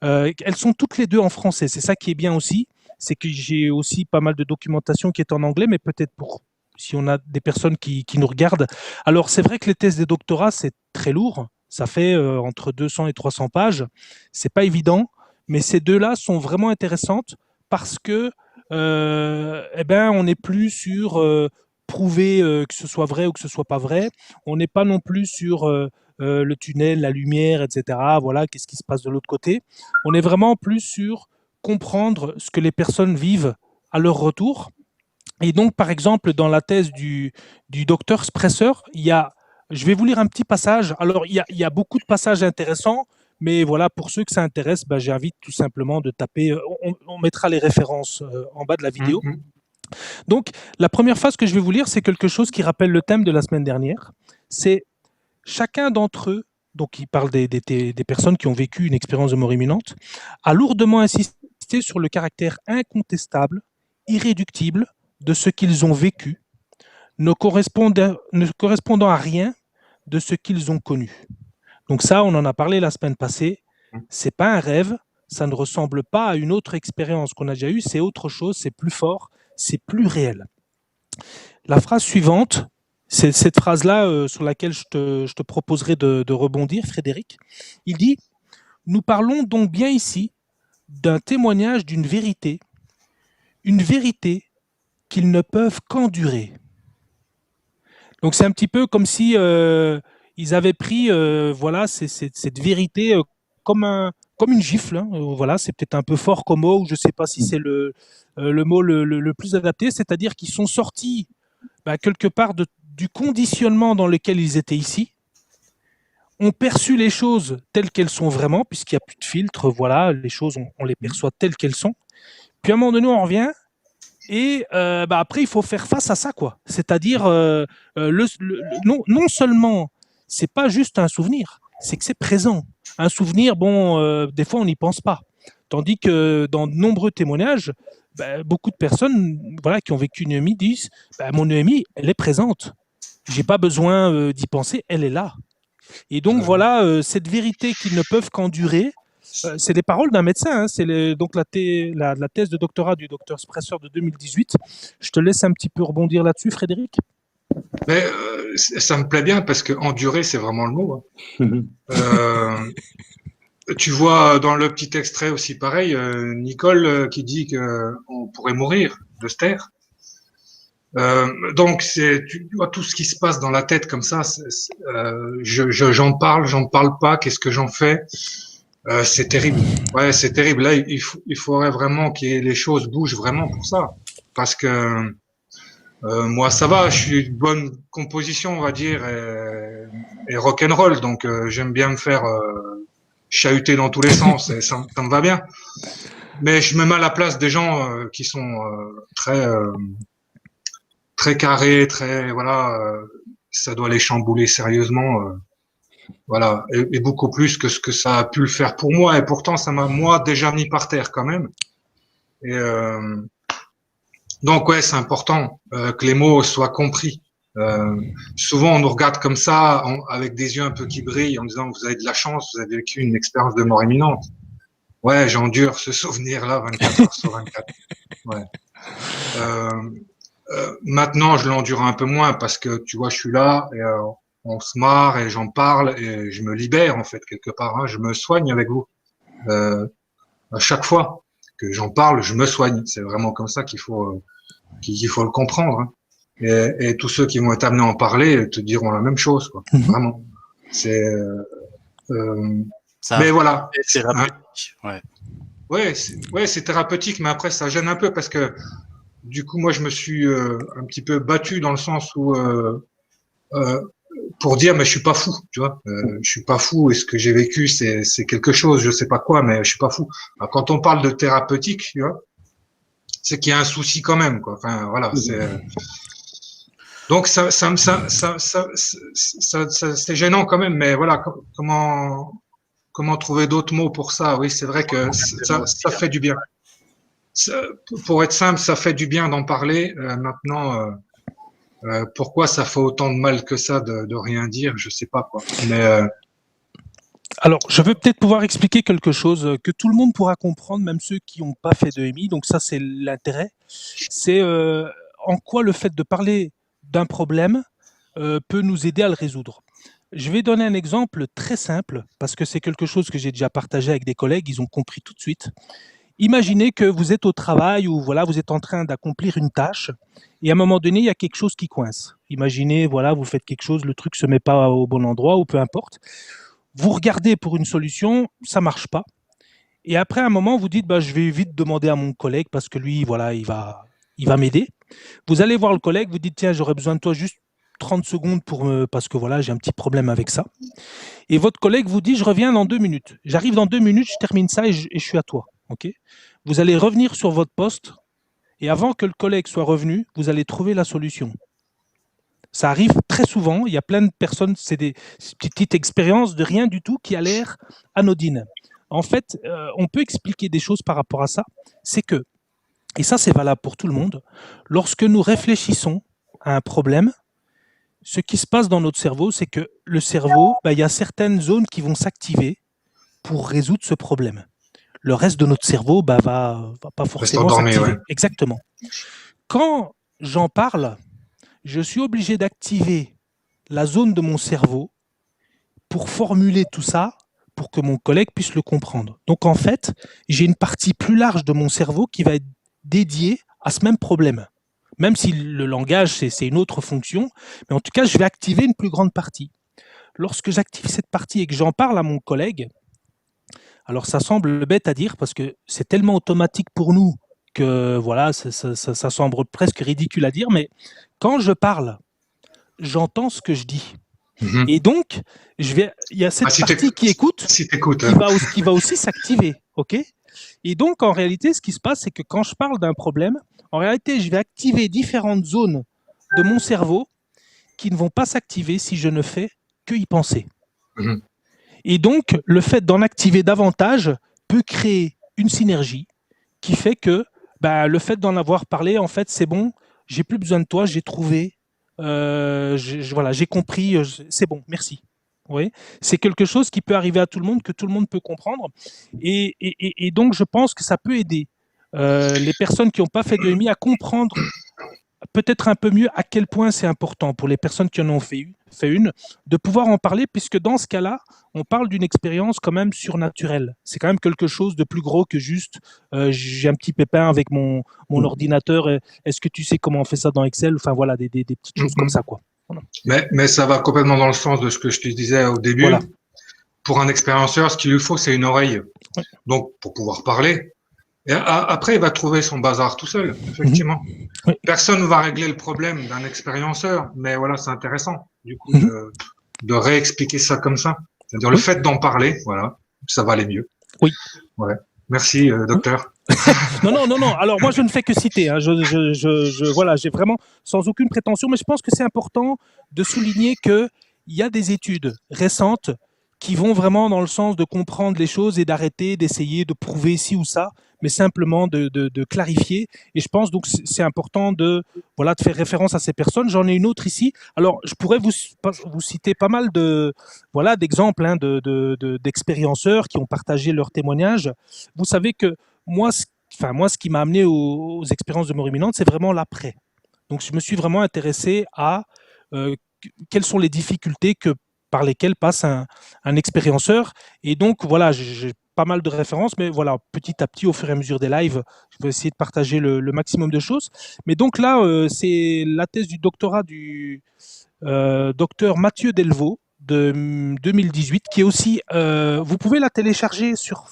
Elles sont toutes les deux en français. C'est ça qui est bien aussi. C'est que j'ai aussi pas mal de documentation qui est en anglais, mais peut-être pour si on a des personnes qui nous regardent. Alors, c'est vrai que les thèses de doctorat, c'est très lourd. Ça fait entre 200 et 300 pages. C'est pas évident, mais ces deux-là sont vraiment intéressantes parce que eh ben, on n'est plus sur prouver que ce soit vrai ou que ce soit pas vrai. On n'est pas non plus sur le tunnel, la lumière, etc. Voilà, qu'est-ce qui se passe de l'autre côté. On est vraiment plus sur comprendre ce que les personnes vivent à leur retour. Et donc, par exemple, dans la thèse du docteur Spresser, je vais vous lire un petit passage. Alors, il y a beaucoup de passages intéressants, mais voilà, pour ceux que ça intéresse, j'invite tout simplement de taper. On mettra les références en bas de la vidéo. Donc, la première phrase que je vais vous lire, c'est quelque chose qui rappelle le thème de la semaine dernière. C'est chacun d'entre eux, donc il parle des personnes qui ont vécu une expérience de mort imminente, a lourdement insisté sur le caractère incontestable, irréductible de ce qu'ils ont vécu, ne correspondant à rien de ce qu'ils ont connu. Donc ça, on en a parlé la semaine passée. C'est pas un rêve, ça ne ressemble pas à une autre expérience qu'on a déjà eue, c'est autre chose, c'est plus fort, c'est plus réel. La phrase suivante, c'est cette phrase-là sur laquelle je te proposerai de rebondir, Frédéric. Il dit « Nous parlons donc bien ici d'un témoignage d'une vérité, une vérité qu'ils ne peuvent qu'endurer. » Donc c'est un petit peu comme si ils avaient pris voilà, cette vérité comme une gifle. Hein. Voilà, c'est peut-être un peu fort comme mot, ou je ne sais pas si c'est le mot le plus adapté, c'est-à-dire qu'ils sont sortis quelque part du conditionnement dans lequel ils étaient ici, ont perçu les choses telles qu'elles sont vraiment, puisqu'il n'y a plus de filtre, voilà, les choses, on les perçoit telles qu'elles sont. Puis à un moment donné, on revient, et après, il faut faire face à ça, quoi. C'est-à-dire, non seulement, c'est pas juste un souvenir, c'est que c'est présent. Un souvenir, bon, des fois, on n'y pense pas. Tandis que dans de nombreux témoignages, beaucoup de personnes voilà, qui ont vécu une EMI disent mon EMI, elle est présente. J'ai pas besoin d'y penser, elle est là. Et donc, voilà, cette vérité qu'ils ne peuvent qu'endurer, c'est les paroles d'un médecin. Hein, c'est donc la thèse de doctorat du docteur Spresser de 2018. Je te laisse un petit peu rebondir là-dessus, Frédéric. Mais ça me plaît bien parce que endurer, c'est vraiment le mot. Hein. Tu vois dans le petit extrait aussi pareil, Nicole qui dit qu'on pourrait mourir de se taire. Donc tu vois tout ce qui se passe dans la tête comme ça. J'en parle pas. Qu'est-ce que j'en fais? C'est terrible. Ouais, c'est terrible. Là, il faudrait vraiment que les choses bougent vraiment pour ça, parce que moi, ça va. Je suis de bonne composition, on va dire, et rock'n'roll. Donc, j'aime bien me faire chahuter dans tous les sens, et ça me va bien. Mais je me mets à la place des gens qui sont très carrés, très voilà. Ça doit les chambouler sérieusement. Voilà, et beaucoup plus que ce que ça a pu le faire pour moi, et pourtant ça m'a moi déjà mis par terre quand même. Et donc ouais, c'est important que les mots soient compris. Souvent on nous regarde comme ça, avec des yeux un peu qui brillent, en disant vous avez de la chance, vous avez vécu une expérience de mort imminente. Ouais, j'endure ce souvenir-là 24 heures sur 24. Ouais. Maintenant, je l'endure un peu moins parce que tu vois, je suis là et on se marre et j'en parle et je me libère en fait quelque part. Hein, je me soigne avec vous. à chaque fois que j'en parle, je me soigne. C'est vraiment comme ça qu'il faut le comprendre. Hein. Et tous ceux qui vont être amenés à en parler te diront la même chose, quoi. Vraiment. C'est C'est un mais vrai voilà. effet Hein. thérapeutique. Ouais. Ouais, c'est thérapeutique, mais après ça gêne un peu parce que du coup, moi, je me suis un petit peu battu dans le sens où pour dire, mais je suis pas fou, tu vois. Je suis pas fou et ce que j'ai vécu, c'est quelque chose, je sais pas quoi, mais je suis pas fou. Alors, quand on parle de thérapeutique, tu vois, c'est qu'il y a un souci quand même, quoi. Enfin, voilà, c'est donc c'est gênant quand même, mais voilà, comment trouver d'autres mots pour ça? Oui, c'est vrai que ça fait du bien. Pour être simple, ça fait du bien d'en parler. Maintenant, pourquoi ça fait autant de mal que ça de rien dire, je sais pas quoi. Mais Alors, je veux peut-être pouvoir expliquer quelque chose que tout le monde pourra comprendre, même ceux qui n'ont pas fait de EMI. Donc ça, c'est l'intérêt. C'est en quoi le fait de parler d'un problème peut nous aider à le résoudre. Je vais donner un exemple très simple, parce que c'est quelque chose que j'ai déjà partagé avec des collègues, ils ont compris tout de suite. Imaginez que vous êtes au travail ou voilà, vous êtes en train d'accomplir une tâche et à un moment donné, il y a quelque chose qui coince. Imaginez, voilà, vous faites quelque chose, le truc se met pas au bon endroit ou peu importe. Vous regardez pour une solution, ça marche pas. Et après un moment, vous dites, bah, je vais vite demander à mon collègue parce que lui, voilà, il va m'aider. Vous allez voir le collègue, vous dites, tiens, j'aurais besoin de toi juste 30 secondes parce que voilà, j'ai un petit problème avec ça. Et votre collègue vous dit, je reviens dans 2 minutes. J'arrive dans 2 minutes, je termine ça et je suis à toi. Okay, vous allez revenir sur votre poste et avant que le collègue soit revenu, vous allez trouver la solution. Ça arrive très souvent, il y a plein de personnes, c'est des petites expériences de rien du tout qui a l'air anodine. En fait, on peut expliquer des choses par rapport à ça. C'est que, et ça c'est valable pour tout le monde, lorsque nous réfléchissons à un problème, ce qui se passe dans notre cerveau, c'est que le cerveau, il y a certaines zones qui vont s'activer pour résoudre ce problème. Le reste de notre cerveau va pas forcément s'activer. Ouais. Exactement. Quand j'en parle, je suis obligé d'activer la zone de mon cerveau pour formuler tout ça, pour que mon collègue puisse le comprendre. Donc en fait, j'ai une partie plus large de mon cerveau qui va être dédiée à ce même problème. Même si le langage, c'est une autre fonction, mais en tout cas, je vais activer une plus grande partie. Lorsque j'active cette partie et que j'en parle à mon collègue, alors ça semble bête à dire parce que c'est tellement automatique pour nous que voilà, ça semble presque ridicule à dire, mais quand je parle, j'entends ce que je dis. Et donc, il y a cette partie qui écoute, qui va aussi s'activer. Okay, et donc, en réalité, ce qui se passe, c'est que quand je parle d'un problème, en réalité, je vais activer différentes zones de mon cerveau qui ne vont pas s'activer si je ne fais que y penser. Et donc, le fait d'en activer davantage peut créer une synergie qui fait que le fait d'en avoir parlé, en fait, c'est bon, j'ai plus besoin de toi, j'ai trouvé, voilà, j'ai compris, c'est bon, merci. Oui, c'est quelque chose qui peut arriver à tout le monde, que tout le monde peut comprendre. Et donc, je pense que ça peut aider les personnes qui n'ont pas fait de EMI à comprendre peut-être un peu mieux à quel point c'est important pour les personnes qui en ont fait une, de pouvoir en parler, puisque dans ce cas-là, on parle d'une expérience quand même surnaturelle. C'est quand même quelque chose de plus gros que juste j'ai un petit pépin avec mon ordinateur, est-ce que tu sais comment on fait ça dans Excel? Enfin voilà, des petites choses comme ça, quoi. Voilà. Mais ça va complètement dans le sens de ce que je te disais au début. Voilà. Pour un expérienceur, ce qu'il lui faut, c'est une oreille. Ouais. Donc, pour pouvoir parler. Et après, il va trouver son bazar tout seul, effectivement. Oui. Personne ne va régler le problème d'un expérienceur, mais voilà, c'est intéressant, du coup, de réexpliquer ça comme ça. C'est-à-dire le fait d'en parler, voilà, ça va aller mieux. Oui. Ouais. Merci, docteur. Non. Alors, moi, je ne fais que citer. Hein. Voilà, j'ai vraiment, sans aucune prétention, mais je pense que c'est important de souligner qu'il y a des études récentes qui vont vraiment dans le sens de comprendre les choses et d'arrêter d'essayer de prouver ci ou ça, mais simplement de clarifier. Et je pense donc c'est important de faire référence à ces personnes. J'en ai une autre ici. Alors, je pourrais vous citer pas mal d'exemples d'expérienceurs qui ont partagé leurs témoignages. Vous savez que moi, ce qui m'a amené aux expériences de mort imminente, c'est vraiment l'après. Donc, je me suis vraiment intéressé à quelles sont les difficultés par lesquelles passe un expérienceur. Et donc, voilà, j'ai pas mal de références, mais voilà, petit à petit, au fur et à mesure des lives, je vais essayer de partager le maximum de choses. Mais donc là, c'est la thèse du doctorat du docteur Mathieu Delvaux de 2018, qui est aussi, vous pouvez la télécharger sur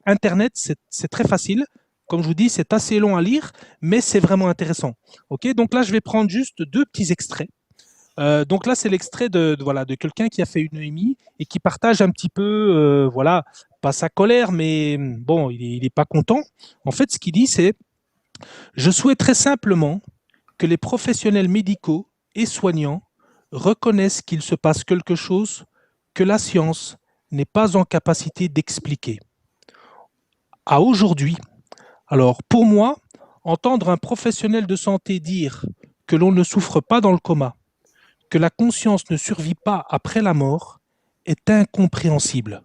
Internet, c'est très facile. Comme je vous dis, c'est assez long à lire, mais c'est vraiment intéressant. Ok, donc là, je vais prendre juste 2 petits extraits. Donc là, c'est l'extrait voilà, de quelqu'un qui a fait une EMI et qui partage un petit peu, voilà, pas sa colère, mais bon, il est pas content. En fait, ce qu'il dit, c'est « Je souhaiterais simplement que les professionnels médicaux et soignants reconnaissent qu'il se passe quelque chose que la science n'est pas en capacité d'expliquer. À aujourd'hui, alors pour moi, entendre un professionnel de santé dire que l'on ne souffre pas dans le coma, que la conscience ne survit pas après la mort, est incompréhensible. »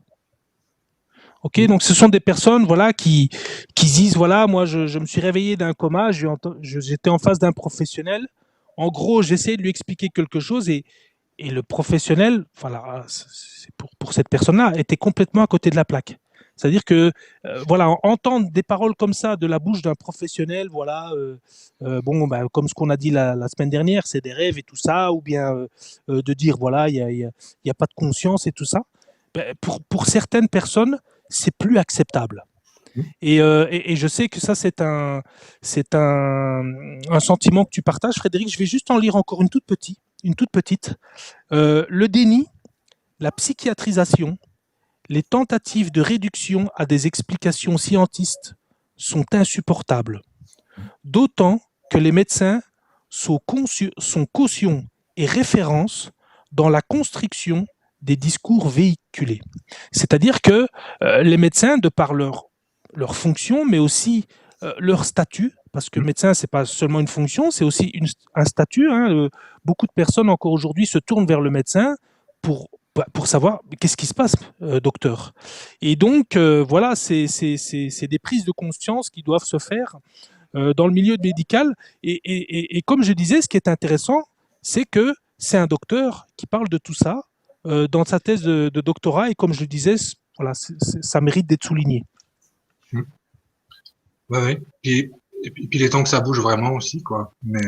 Ok, donc ce sont des personnes, voilà, qui disent, voilà, moi je me suis réveillé d'un coma, j'étais en face d'un professionnel. En gros, j'essaie de lui expliquer quelque chose et le professionnel, voilà, pour cette personne-là, était complètement à côté de la plaque. C'est-à-dire que, voilà, entendre des paroles comme ça de la bouche d'un professionnel, voilà, bon, bah, comme ce qu'on a dit la semaine dernière, c'est des rêves et tout ça, ou bien de dire, voilà, il y a pas de conscience et tout ça. Ben, pour certaines personnes, c'est plus acceptable. Et je sais que ça, c'est un sentiment que tu partages, Frédéric. Je vais juste en lire encore une toute petite. Le déni, la psychiatrisation, les tentatives de réduction à des explications scientistes sont insupportables. D'autant que les médecins sont caution et référence dans la construction des discours véhiculés. C'est-à-dire que les médecins, de par leur fonction, mais aussi leur statut, parce que médecin, c'est pas seulement une fonction, c'est aussi un statut. Hein. Beaucoup de personnes encore aujourd'hui se tournent vers le médecin pour savoir qu'est-ce qui se passe, docteur. Et donc, voilà, c'est des prises de conscience qui doivent se faire dans le milieu médical. Et comme je disais, ce qui est intéressant, c'est que c'est un docteur qui parle de tout ça dans sa thèse de doctorat. Et comme je le disais, voilà, ça mérite d'être souligné. Ouais. Et puis il est temps que ça bouge vraiment aussi, quoi. Mais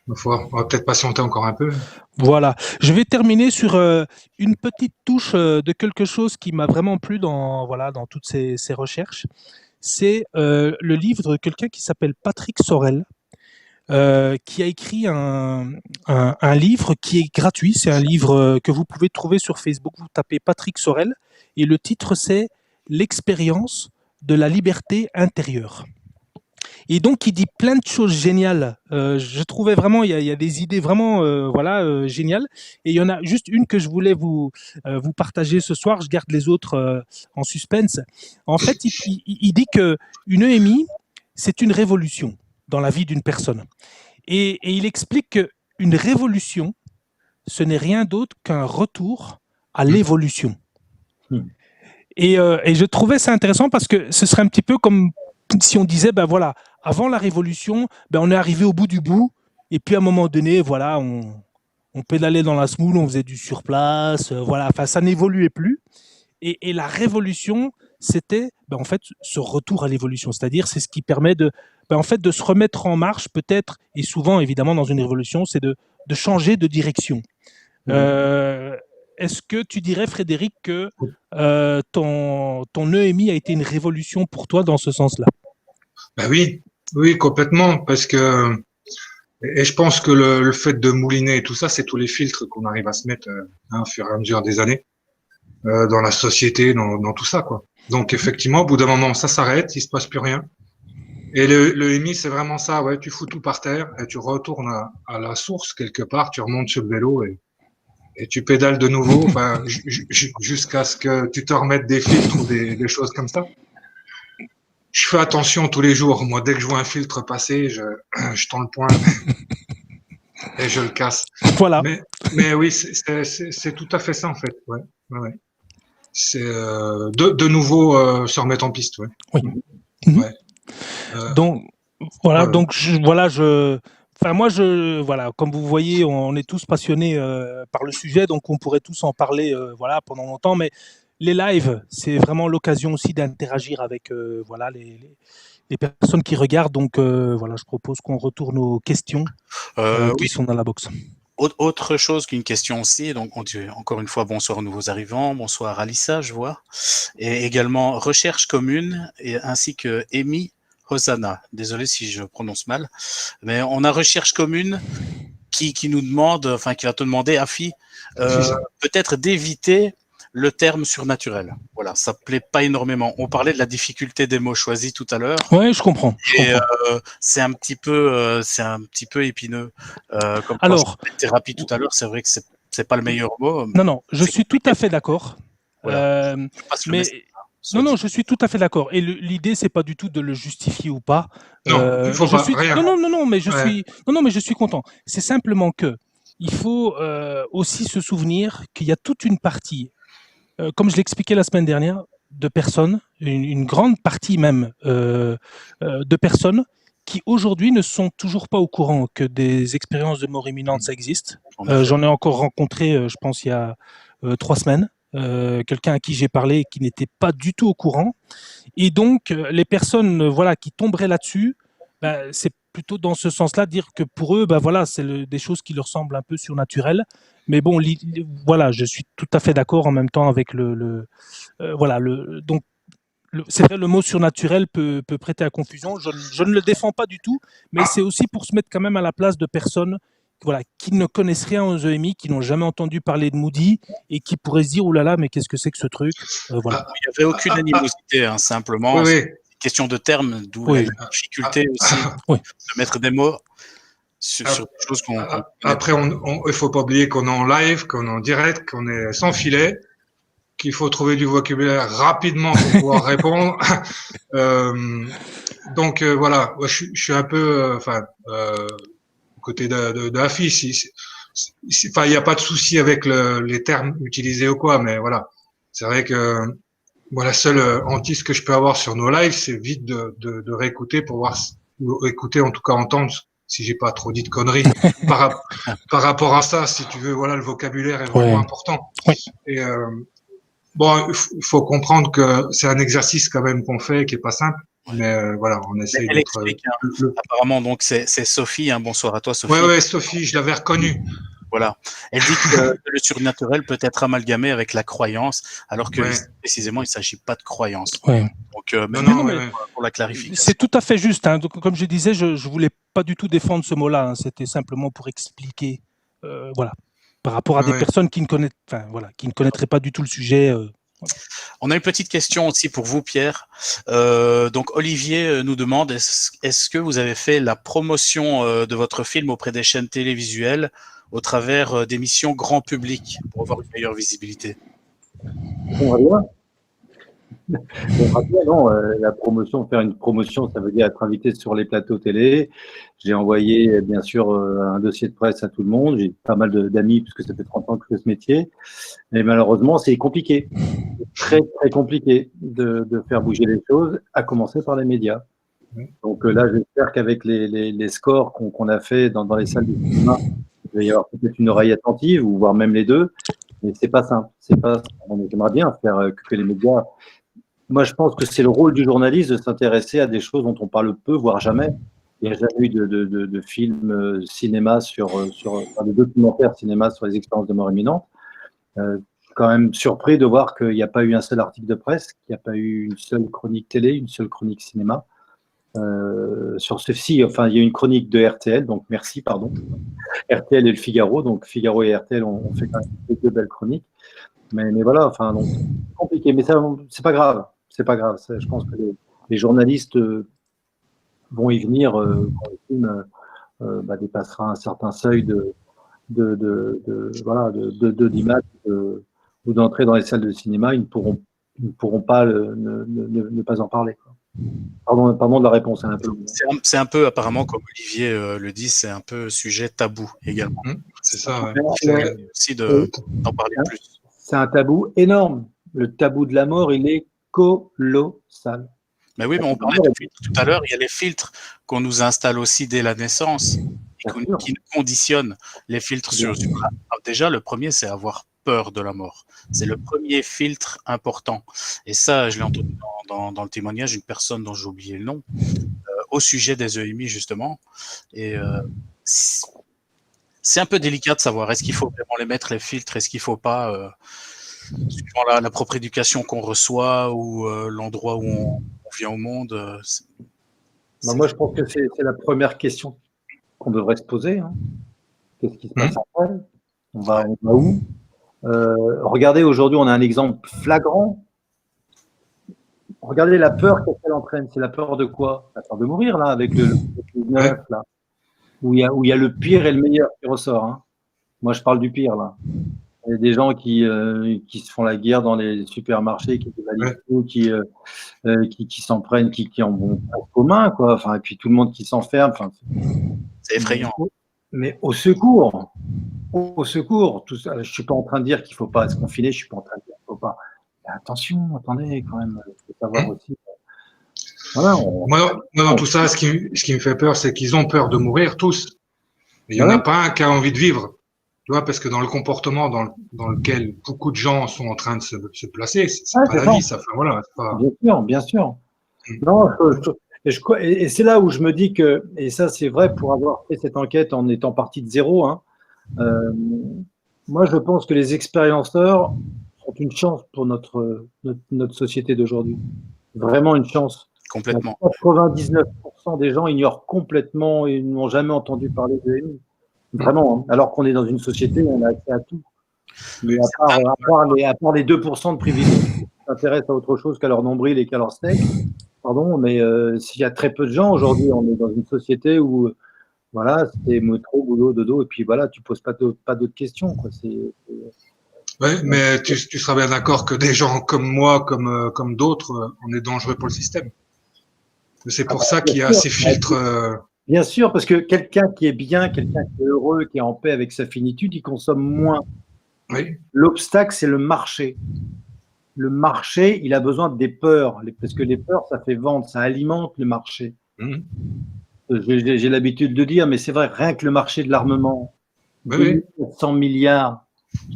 on va peut-être patienter encore un peu. Voilà. Je vais terminer sur une petite touche de quelque chose qui m'a vraiment plu dans toutes ces recherches. C'est le livre de quelqu'un qui s'appelle Patrick Sorel, qui a écrit un livre qui est gratuit. C'est un livre que vous pouvez trouver sur Facebook. Vous tapez Patrick Sorel et le titre, c'est « L'expérience de la liberté intérieure ». Et donc, il dit plein de choses géniales. Je trouvais vraiment, il y a des idées vraiment géniales. Et il y en a juste une que je voulais vous partager ce soir. Je garde les autres en suspense. En fait, il dit qu'une EMI, c'est une révolution dans la vie d'une personne. Et il explique qu'une révolution, ce n'est rien d'autre qu'un retour à l'évolution. Et je trouvais ça intéressant parce que ce serait un petit peu comme si on disait, ben voilà, avant la révolution, ben on est arrivé au bout du bout, et puis à un moment donné, voilà, on pédalait dans la semoule, on faisait du surplace, voilà, enfin ça n'évoluait plus. Et la révolution, c'était ben en fait ce retour à l'évolution, c'est-à-dire c'est ce qui permet de se remettre en marche peut-être, et souvent évidemment dans une révolution, c'est de changer de direction. Est-ce que tu dirais, Frédéric, que ton EMI a été une révolution pour toi dans ce sens-là? Ben oui, complètement, parce que et je pense que le fait de mouliner et tout ça, c'est tous les filtres qu'on arrive à se mettre au fur et à mesure des années dans la société, dans tout ça, quoi. Donc effectivement, au bout d'un moment, ça s'arrête, il se passe plus rien. Et le EMI, c'est vraiment ça, ouais, tu fous tout par terre et tu retournes à la source quelque part, tu remontes sur le vélo et tu pédales de nouveau, enfin, jusqu'à ce que tu te remettes des filtres ou des choses comme ça. Je fais attention tous les jours. Moi, dès que je vois un filtre passer, je tends le poing et je le casse. Voilà. Mais oui, c'est tout à fait ça, en fait. Ouais. C'est de nouveau se remettre en piste, ouais. Oui. Ouais. Donc, voilà, voilà, comme vous voyez, on est tous passionnés par le sujet, donc on pourrait tous en parler pendant longtemps, mais les lives, c'est vraiment l'occasion aussi d'interagir avec voilà, les personnes qui regardent. Donc voilà, je propose qu'on retourne aux questions qui Oui, sont dans la box. autre chose qu'une question aussi, donc on dit encore une fois bonsoir aux nouveaux arrivants, bonsoir Alissa, je vois, et également recherche commune, ainsi que Amy Hosanna. Désolé si je prononce mal, mais on a recherche commune qui nous demande, enfin qui va te demander, Afi, C'est ça. peut-être d'éviter le terme surnaturel. Voilà, ça plaît pas énormément. On parlait de la difficulté des mots choisis tout à l'heure. Ouais, je comprends. Et c'est un petit peu épineux. Comme quand je Alors, parlais de thérapie tout à l'heure, c'est vrai que c'est pas le meilleur mot. non, je C'est suis tout compliqué. à fait d'accord. Voilà. Euh, Je passe le mais message. Soit non, dit. je suis tout à fait d'accord. Et l'idée, c'est pas du tout de le justifier ou pas. Non, il faut Je pas, suis rien. mais je Ouais. suis mais je suis content. C'est simplement que il faut aussi se souvenir qu'il y a toute une partie, comme je l'expliquais la semaine dernière, de personnes, une grande partie même de personnes qui aujourd'hui ne sont toujours pas au courant que des expériences de mort imminente ça existe. En effet. J'en ai encore rencontré, je pense il y a 3 semaines. Quelqu'un à qui j'ai parlé et qui n'était pas du tout au courant. Et donc, les personnes voilà, qui tomberaient là-dessus, c'est plutôt dans ce sens-là, dire que pour eux, voilà, c'est des choses qui leur semblent un peu surnaturelles. Mais bon, voilà, je suis tout à fait d'accord en même temps avec voilà, donc, c'est vrai, le mot surnaturel peut prêter à confusion. Je ne le défends pas du tout, mais c'est aussi pour se mettre quand même à la place de personnes voilà, qui ne connaissent rien aux EMI, qui n'ont jamais entendu parler de Moody et qui pourraient se dire, oh là là, mais qu'est-ce que c'est que ce truc voilà. Il n'y avait aucune animosité, hein, simplement. Oui, C'est oui. une question de termes, d'où la Oui, difficulté aussi oui. de mettre des mots sur des choses qu'on connaît. Après, il faut pas oublier qu'on est en live, qu'on est en direct, qu'on est sans filet, qu'il faut trouver du vocabulaire rapidement pour pouvoir répondre. Donc voilà, moi, je suis un peu, côté d'Afi. Enfin, il n'y a pas de souci avec les termes utilisés ou quoi, mais voilà, c'est vrai que moi, la seule hantise que je peux avoir sur nos lives, c'est vite de réécouter pour voir, ou écouter, en tout cas entendre si j'ai pas trop dit de conneries par rapport à ça, si tu veux. Voilà, le vocabulaire est vraiment important. Oui. Et bon, il faut comprendre que c'est un exercice quand même qu'on fait, qui est pas simple. Ouais. Mais voilà, on essaye Elle d'être. explique, apparemment, donc c'est Sophie. Hein, bonsoir à toi, Sophie. Ouais, Sophie, je l'avais reconnue. Voilà. Elle dit que le surnaturel peut être amalgamé avec la croyance, alors que précisément, il ne s'agit pas de croyance. Ouais. Donc, pour la clarification. C'est tout à fait juste. Hein. Donc, comme je disais, je ne voulais pas du tout défendre ce mot-là. Hein. C'était simplement pour expliquer, voilà, par rapport à des personnes qui ne connaîtraient pas du tout le sujet. On a une petite question aussi pour vous, Pierre. Donc, Olivier nous demande, est-ce que vous avez fait la promotion de votre film auprès des chaînes télévisuelles au travers d'émissions grand public pour avoir une meilleure visibilité? Non, la promotion, faire une promotion, ça veut dire être invité sur les plateaux télé. J'ai envoyé, bien sûr, un dossier de presse à tout le monde. J'ai pas mal d'amis, puisque ça fait 30 ans que je fais ce métier. Mais malheureusement, c'est compliqué. C'est très, très compliqué de faire bouger les choses, à commencer par les médias. Donc là, j'espère qu'avec les scores qu'on a fait dans les salles de cinéma, il va y avoir peut-être une oreille attentive, ou voire même les deux. Mais c'est pas simple. J'aimerais bien faire que les médias. Moi, je pense que c'est le rôle du journaliste de s'intéresser à des choses dont on parle peu, voire jamais. Il n'y a jamais eu de film cinéma de documentaire cinéma sur les expériences de mort imminente. Je suis quand même surpris de voir qu'il n'y a pas eu un seul article de presse, qu'il n'y a pas eu une seule chronique télé, une seule chronique cinéma. Sur ceci, enfin, il y a une chronique de RTL, donc merci, pardon. RTL et le Figaro, donc Figaro et RTL ont fait quand même deux belles chroniques. Mais voilà, enfin, donc, c'est compliqué, mais ça, c'est pas grave. C'est pas grave. Je pense que les journalistes vont y venir quand le film dépassera un certain seuil d'image ou d'entrée dans les salles de cinéma. Ils ne pourront pas ne pas en parler. Quoi. Pardon de la réponse, c'est un peu long. C'est un peu, apparemment, comme Olivier le dit, c'est un peu sujet tabou également. C'est ça, c'est aussi d'en parler plus. C'est un tabou énorme. Le tabou de la mort, il est colossal. Mais oui, mais on parlait de filtres tout à l'heure. Il y a les filtres qu'on nous installe aussi dès la naissance et qui nous conditionnent les filtres sur du. Alors déjà, le premier, c'est avoir peur de la mort. C'est le premier filtre important. Et ça, je l'ai entendu dans le témoignage d'une personne dont j'ai oublié le nom, au sujet des EMI, justement. Et c'est un peu délicat de savoir, est-ce qu'il faut vraiment les mettre, les filtres, est-ce qu'il ne faut pas, suivant la propre éducation qu'on reçoit ou l'endroit où on vient au monde. Moi, je pense que c'est la première question qu'on devrait se poser. Hein. Qu'est-ce qui se passe après? On va où? Regardez, aujourd'hui, on a un exemple flagrant. Regardez la peur qu'elle entraîne. C'est la peur de quoi? La peur de mourir, là, avec le 19, là, où il y a le pire et le meilleur qui ressort. Hein. Moi, je parle du pire, là. Il y a des gens qui se font la guerre dans les supermarchés, qui dévalisent tout, qui s'en prennent, qui en vont aux mains, quoi. Enfin, et puis tout le monde qui s'enferme. Enfin, c'est effrayant. Mais au secours, tout ça. Je suis pas en train de dire qu'il faut pas se confiner. Je suis pas en train de dire qu'il faut pas. Mais attention, attendez, quand même, il faut savoir aussi. Voilà. Moi, dans tout ça, ce qui me fait peur, c'est qu'ils ont peur de mourir tous. Il n'y en a pas un qui a envie de vivre. Tu vois, parce que dans le comportement dans lequel beaucoup de gens sont en train de se placer, c'est pas la vie, ça. Enfin, voilà. Pas... Bien sûr. Non, et c'est là où je me dis que, et ça c'est vrai pour avoir fait cette enquête en étant parti de zéro, hein, moi je pense que les expérienceurs sont une chance pour notre société d'aujourd'hui. Vraiment une chance. Complètement. 99% des gens ignorent complètement et n'ont jamais entendu parler de EMI. Vraiment, hein, alors qu'on est dans une société où on a accès à tout. Mais à part les 2% de privilégiés qui s'intéressent à autre chose qu'à leur nombril et qu'à leur steak, pardon, mais s'il y a très peu de gens aujourd'hui, on est dans une société où voilà, c'est métro, boulot, dodo, et puis voilà, tu poses pas d'autres questions. Quoi. Oui, mais tu seras bien d'accord que des gens comme moi, comme d'autres, on est dangereux pour le système. C'est pour ça qu'il y a ces filtres. Bien sûr, parce que quelqu'un qui est bien, quelqu'un qui est heureux, qui est en paix avec sa finitude, il consomme moins. Oui. L'obstacle, c'est le marché. Le marché, il a besoin des peurs, parce que les peurs, ça fait vendre, ça alimente le marché. J'ai l'habitude de dire, mais c'est vrai, rien que le marché de l'armement, 2400 milliards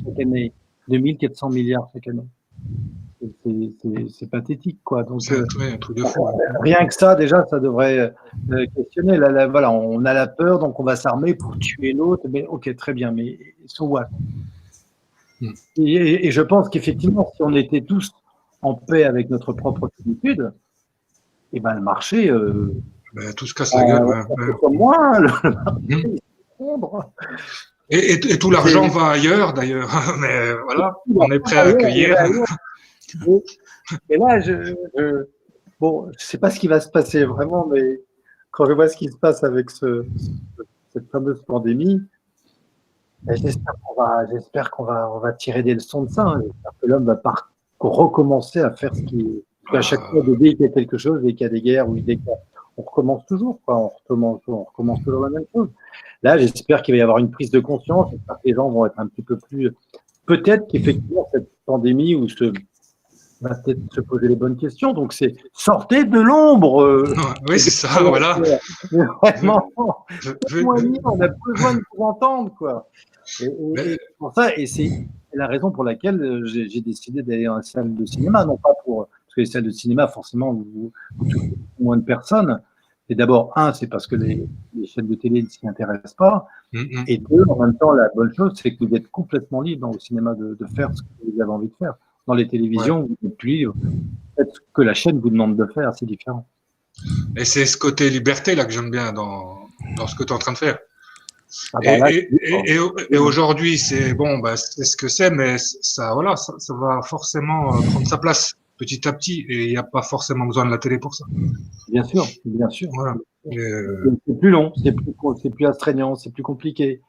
chaque année, 2400 milliards chaque année. C'est pathétique, quoi. Donc, c'est un truc de fou. Rien que ça, déjà, ça devrait questionner. Là, voilà, on a la peur, donc on va s'armer pour tuer l'autre. Mais ok, très bien, mais so what? Et je pense qu'effectivement, si on était tous en paix avec notre propre finitude, et ben le marché. Tout se casse la gueule. Comme moi, le marché, et tout l'argent va ailleurs, d'ailleurs. Mais voilà, on est prêt à accueillir. Et là, bon, je sais pas ce qui va se passer vraiment, mais quand je vois ce qui se passe avec cette fameuse pandémie, j'espère qu'on va tirer des leçons de ça. Hein. J'espère que l'homme va pas recommencer à faire ce qui. À chaque fois, dès qu'il y a quelque chose, dès qu'il y a des guerres, on recommence toujours. Quoi. On recommence toujours la même chose. Là, j'espère qu'il va y avoir une prise de conscience. J'espère que les gens vont être un petit peu plus. Peut-être qu'effectivement, cette pandémie va peut-être se poser les bonnes questions. Donc, c'est sortez de l'ombre. Oui, c'est ça, voilà. Vraiment, on a besoin de vous entendre, quoi. Et pour ça, et c'est la raison pour laquelle j'ai décidé d'aller dans la salle de cinéma, non pas parce que les salles de cinéma, forcément, vous touchez moins de personnes. Et d'abord, c'est parce que les chaînes de télé ne s'y intéressent pas. Et deux, en même temps, la bonne chose, c'est que vous êtes complètement libre dans le cinéma de faire ce que vous avez envie de faire. Dans les télévisions, vous n'êtes plus libre. Faites ce que la chaîne vous demande de faire, c'est différent. Et c'est ce côté liberté là que j'aime bien dans ce que tu es en train de faire. Et aujourd'hui, c'est bon, c'est ce que c'est, mais ça va forcément prendre sa place petit à petit, et il n'y a pas forcément besoin de la télé pour ça. Bien sûr. Voilà. C'est plus long, c'est plus astreignant, c'est plus compliqué.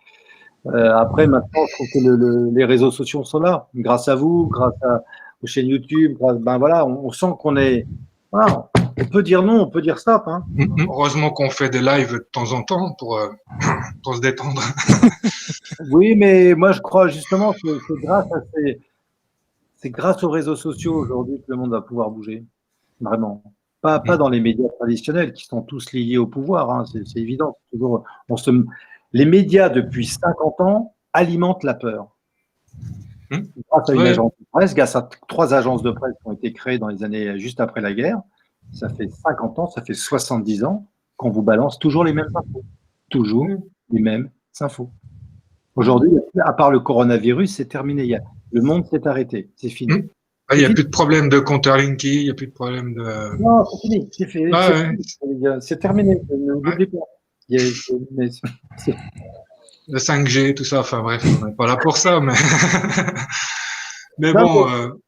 Après, maintenant, je trouve que les réseaux sociaux sont là, grâce à vous, grâce aux chaînes YouTube. Voilà, on sent qu'on est. Voilà, on peut dire non, on peut dire stop. Hein. Heureusement qu'on fait des lives de temps en temps pour se détendre. Oui, mais moi, je crois justement que c'est grâce aux réseaux sociaux aujourd'hui que le monde va pouvoir bouger. Vraiment. Pas dans les médias traditionnels qui sont tous liés au pouvoir. Hein. C'est évident. Toujours, les médias, depuis 50 ans, alimentent la peur. grâce à une Ouais. agence de presse, grâce à 3 agences de presse qui ont été créées dans les années juste après la guerre. Ça fait 50 ans, ça fait 70 ans qu'on vous balance toujours les mêmes infos. Toujours les mêmes infos. Aujourd'hui, à part le coronavirus, c'est terminé. Le monde s'est arrêté. C'est fini. Ah, il n'y a plus de problème de compteur Linky, il n'y a plus de problème de. Non, c'est fini. C'est fait. Ah, ouais. C'est terminé. Ne l'oubliez pas. C'est- Le 5G, tout ça, enfin bref, on n'est pas là pour ça, mais. Mais Non, bon,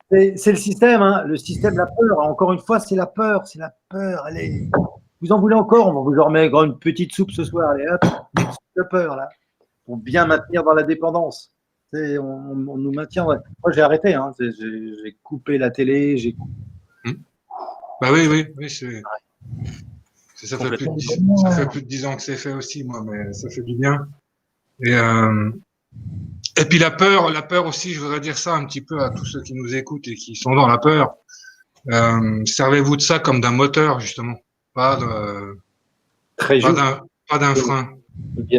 c'est le système, hein. Le système, la peur. Encore une fois, c'est la peur. C'est la peur. Allez, vous en voulez encore? On vous en remet une petite soupe ce soir. Allez, hop, une soupe de peur, là, pour bien maintenir dans la dépendance. On nous maintient. Moi, j'ai arrêté. Hein. J'ai coupé la télé. bah oui, ça fait plus de 10 ans que c'est fait aussi, moi, mais ça fait du bien. Et puis la peur aussi, je voudrais dire ça un petit peu à tous ceux qui nous écoutent et qui sont dans la peur. Servez-vous de ça comme d'un moteur, justement, pas d'un frein.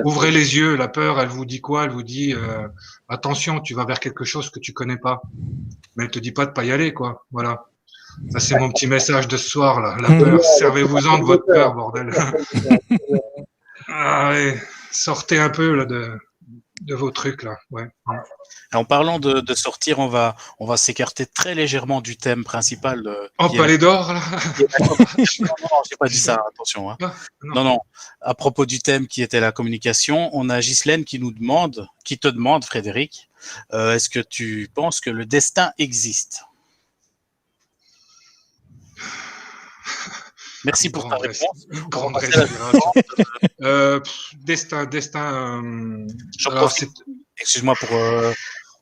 Ouvrez les yeux. La peur, elle vous dit quoi? Elle vous dit attention, tu vas vers quelque chose que tu connais pas, mais elle te dit pas de pas y aller, quoi. Voilà. Ça, c'est mon petit message de ce soir, là. La peur, servez-vous-en de votre peur, bordel. Ah, ouais. Sortez un peu là, de vos trucs, là. Ouais. En parlant de sortir, on va s'écarter très légèrement du thème principal. En palais d'or, là. Non, j'ai pas dit ça, attention. Hein. Non. À propos du thème qui était la communication, on a Ghislaine qui te demande, Frédéric, est-ce que tu penses que le destin existe? Merci pour ta réponse. Grande respiration. Destin. Excuse-moi pour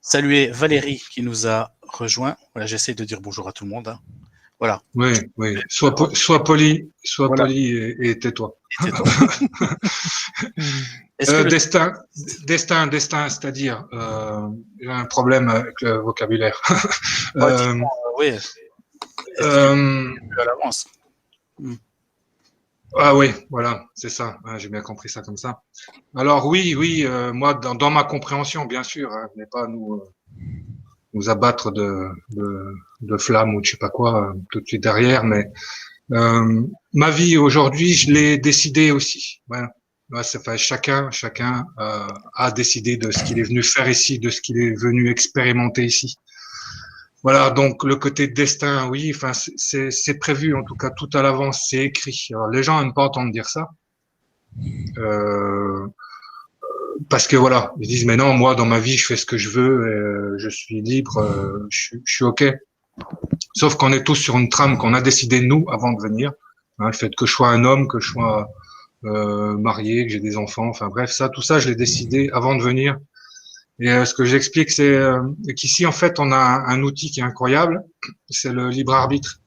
saluer Valérie qui nous a rejoint. Voilà, j'essaie de dire bonjour à tout le monde. Hein. Voilà. Oui. Sois poli et tais-toi. Destin, c'est-à-dire, j'ai un problème avec le vocabulaire. Oui. À l'avance. Ah oui, voilà, c'est ça. J'ai bien compris ça comme ça. Alors oui, moi, dans ma compréhension, bien sûr, hein, je n'ai pas nous abattre de flammes ou je sais pas quoi tout de suite derrière, mais ma vie aujourd'hui, je l'ai décidé aussi. Voilà. Chacun a décidé de ce qu'il est venu faire ici, de ce qu'il est venu expérimenter ici. Voilà, donc le côté destin, oui, enfin c'est prévu, en tout cas tout à l'avance, c'est écrit. Alors, les gens n'aiment pas entendre dire ça, parce que voilà, ils disent mais non, moi dans ma vie je fais ce que je veux, je suis libre, je suis ok. Sauf qu'on est tous sur une trame qu'on a décidé nous avant de venir. Hein, le fait que je sois un homme, que je sois marié, que j'ai des enfants, enfin bref, tout ça je l'ai décidé avant de venir. Et ce que j'explique, c'est qu'ici, en fait, on a un outil qui est incroyable, c'est le libre arbitre.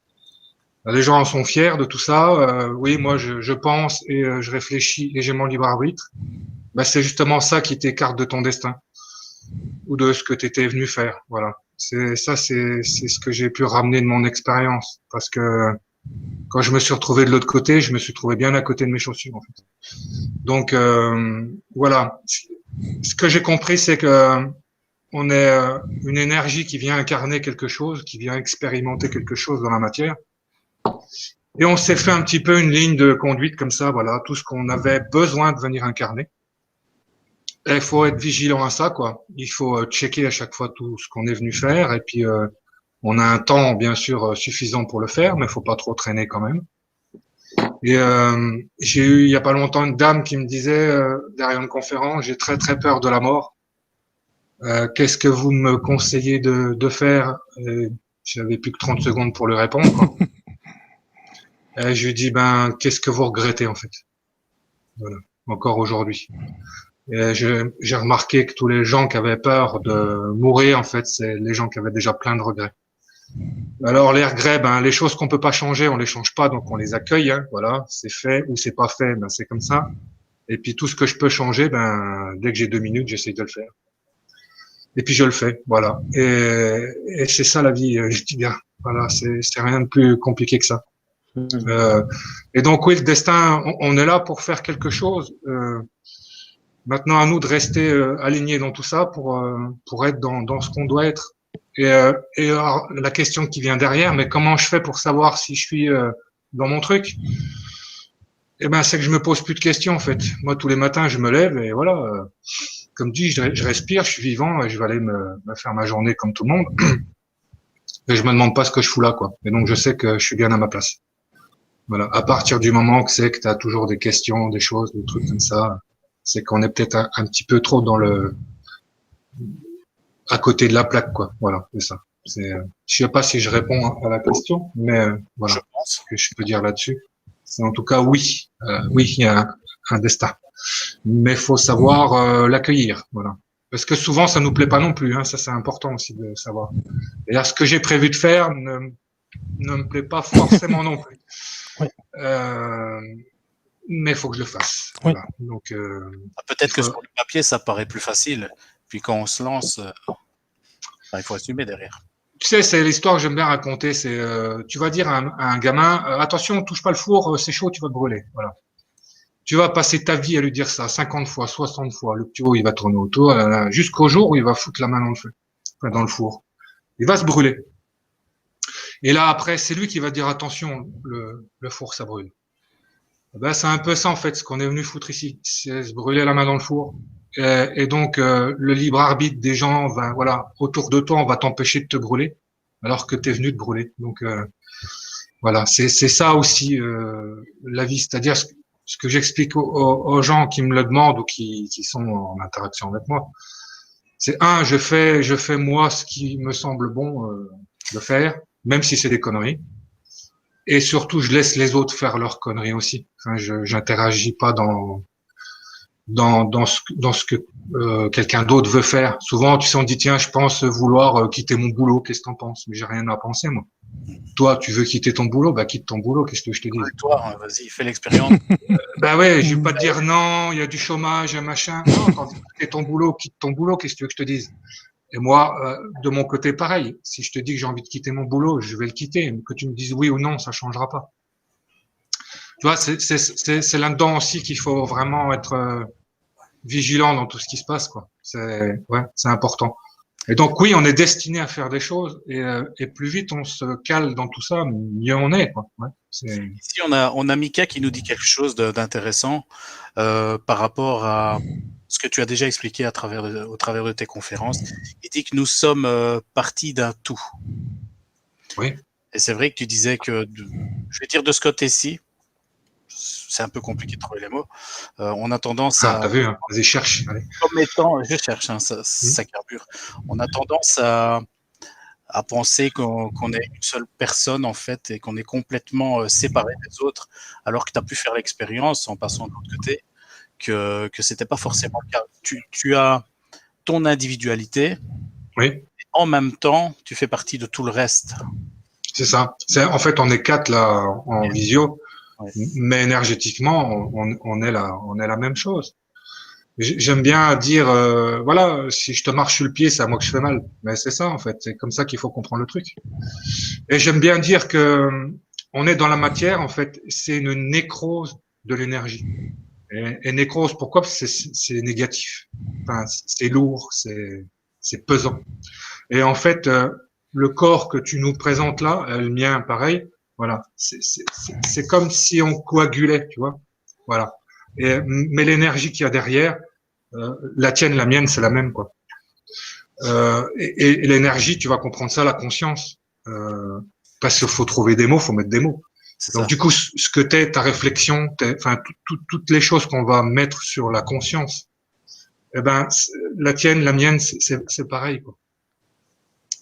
Les gens en sont fiers de tout ça. Oui, moi, je pense et je réfléchis et j'ai mon libre arbitre. Ben, c'est justement ça qui t'écarte de ton destin ou de ce que tu étais venu faire. Voilà. C'est ce que j'ai pu ramener de mon expérience. Parce que quand je me suis retrouvé de l'autre côté, je me suis trouvé bien à côté de mes chaussures, en fait. Donc, voilà. Ce que j'ai compris, c'est que on est une énergie qui vient incarner quelque chose, qui vient expérimenter quelque chose dans la matière. Et on s'est fait un petit peu une ligne de conduite comme ça, voilà, tout ce qu'on avait besoin de venir incarner. Et il faut être vigilant à ça, quoi. Il faut checker à chaque fois tout ce qu'on est venu faire. Et puis, on a un temps, bien sûr, suffisant pour le faire, mais il faut pas trop traîner quand même. Et j'ai eu il y a pas longtemps une dame qui me disait derrière une conférence, j'ai très très peur de la mort. Qu'est-ce que vous me conseillez de faire? J'avais plus que 30 secondes pour lui répondre. Quoi. Et je lui dis qu'est-ce que vous regrettez en fait? Voilà, encore aujourd'hui. Et j'ai remarqué que tous les gens qui avaient peur de mourir, en fait, c'est les gens qui avaient déjà plein de regrets. Alors les regrets, les choses qu'on peut pas changer, on les change pas, donc on les accueille. Hein, voilà, c'est fait ou c'est pas fait, c'est comme ça. Et puis tout ce que je peux changer, dès que j'ai 2 minutes, j'essaie de le faire. Et puis je le fais, voilà. Et c'est ça la vie, je dis bien. Voilà, c'est rien de plus compliqué que ça. Et donc oui, le destin, on est là pour faire quelque chose. Maintenant, à nous de rester alignés dans tout ça pour être dans ce qu'on doit être. Et alors, la question qui vient derrière, mais comment je fais pour savoir si je suis dans mon truc? Eh ben, c'est que je me pose plus de questions en fait. Moi, tous les matins, je me lève et voilà. Comme dit, je respire, je suis vivant, et je vais aller me faire ma journée comme tout le monde. Et je me demande pas ce que je fous là, quoi. Et donc, je sais que je suis bien à ma place. Voilà. À partir du moment que c'est que tu as toujours des questions, des choses, des trucs comme ça, c'est qu'on est peut-être un petit peu trop à côté de la plaque, quoi. Voilà, c'est ça. Je sais pas si je réponds à la question, mais voilà Je pense. ce que je peux dire là-dessus. C'est en tout cas oui, oui, il y a un destin, mais faut savoir l'accueillir, voilà. Parce que souvent ça nous plaît pas non plus, hein, ça c'est important aussi de savoir. Et là, ce que j'ai prévu de faire ne me plaît pas forcément non plus. Oui. Mais il faut que je le fasse. Oui. Voilà. Donc Peut-être que sur le papier, ça paraît plus facile. Puis quand on se lance, il faut assumer derrière. tu sais, c'est l'histoire que j'aime bien raconter. C'est tu vas dire à un gamin, attention, touche pas le four, c'est chaud, tu vas te brûler. Voilà. Tu vas passer ta vie à lui dire ça 50 fois, 60 fois. Le petit haut, il va tourner autour, jusqu'au jour où il va foutre la main dans le feu, enfin, dans le four. Il va se brûler. Et là, après, c'est lui qui va dire attention, le four, ça brûle. Ben, c'est un peu ça, en fait, ce qu'on est venu foutre ici. C'est se brûler la main dans le four. Et donc, le libre arbitre des gens, va, voilà, autour de toi, on va t'empêcher de te brûler, alors que tu es venu te brûler. Donc, voilà, c'est ça aussi, la vie. C'est-à-dire, ce que j'explique aux gens qui me le demandent ou qui sont en interaction avec moi, c'est je fais moi ce qui me semble bon de faire, même si c'est des conneries. Et surtout, je laisse les autres faire leurs conneries aussi. Enfin, j'interagis pas dans ce que quelqu'un d'autre veut faire. Souvent, tu sais, on dit tiens, je pense vouloir quitter mon boulot. Qu'est-ce que t'en penses? Mais j'ai rien à penser, moi. Toi, tu veux quitter ton boulot, bah quitte ton boulot. Qu'est-ce que je te dis? Toi, vas-y, fais l'expérience. Bah ouais, je vais pas te dire non, il y a du chômage, un machin. Non, quand tu quittes ton boulot, quitte ton boulot. Qu'est-ce que tu veux que je te dise? Et moi, de mon côté, pareil. Si je te dis que j'ai envie de quitter mon boulot, je vais le quitter. Mais que tu me dises oui ou non, ça changera pas. Tu vois, c'est là-dedans aussi qu'il faut vraiment être vigilant dans tout ce qui se passe, quoi. C'est important. Et donc oui, on est destiné à faire des choses, et plus vite on se cale dans tout ça, mieux on est, quoi. Ouais, Ici, on a Mika qui nous dit quelque chose d'intéressant par rapport à ce que tu as déjà expliqué au travers de tes conférences. Il dit que nous sommes partis d'un tout. Oui. Et c'est vrai que tu disais que, je vais dire de ce côté-ci, c'est un peu compliqué de trouver les mots. On a tendance à. T'as vu, hein, vas-y, cherche. Allez. Comme étant, je cherche, hein, ça carbure. On a tendance à penser qu'on est une seule personne en fait et qu'on est complètement séparé des autres, alors que tu as pu faire l'expérience en passant de l'autre côté que c'était pas forcément le cas. Tu as ton individualité, Oui. et en même temps, tu fais partie de tout le reste. C'est ça. En fait, on est 4 là en visio, Ouais. mais énergétiquement, on est la même chose. J'aime bien dire, voilà, si je te marche sur le pied, c'est à moi que je fais mal. Mais c'est ça, en fait. C'est comme ça qu'il faut comprendre le truc. Et j'aime bien dire que on est dans la matière, en fait. C'est une nécrose de l'énergie. Et nécrose, pourquoi? Parce que c'est négatif. Enfin, c'est lourd, c'est pesant. Et en fait, le corps que tu nous présentes là, le mien, pareil. Voilà. C'est comme si on coagulait, tu vois. Voilà. Mais l'énergie qu'il y a derrière, la tienne, la mienne, c'est la même, quoi. Et l'énergie, tu vas comprendre ça, la conscience. Parce qu'il faut trouver des mots, faut mettre des mots. Donc, du coup, ce que t'es, ta réflexion, enfin, toutes les choses qu'on va mettre sur la conscience, eh ben, la tienne, la mienne, c'est pareil, quoi.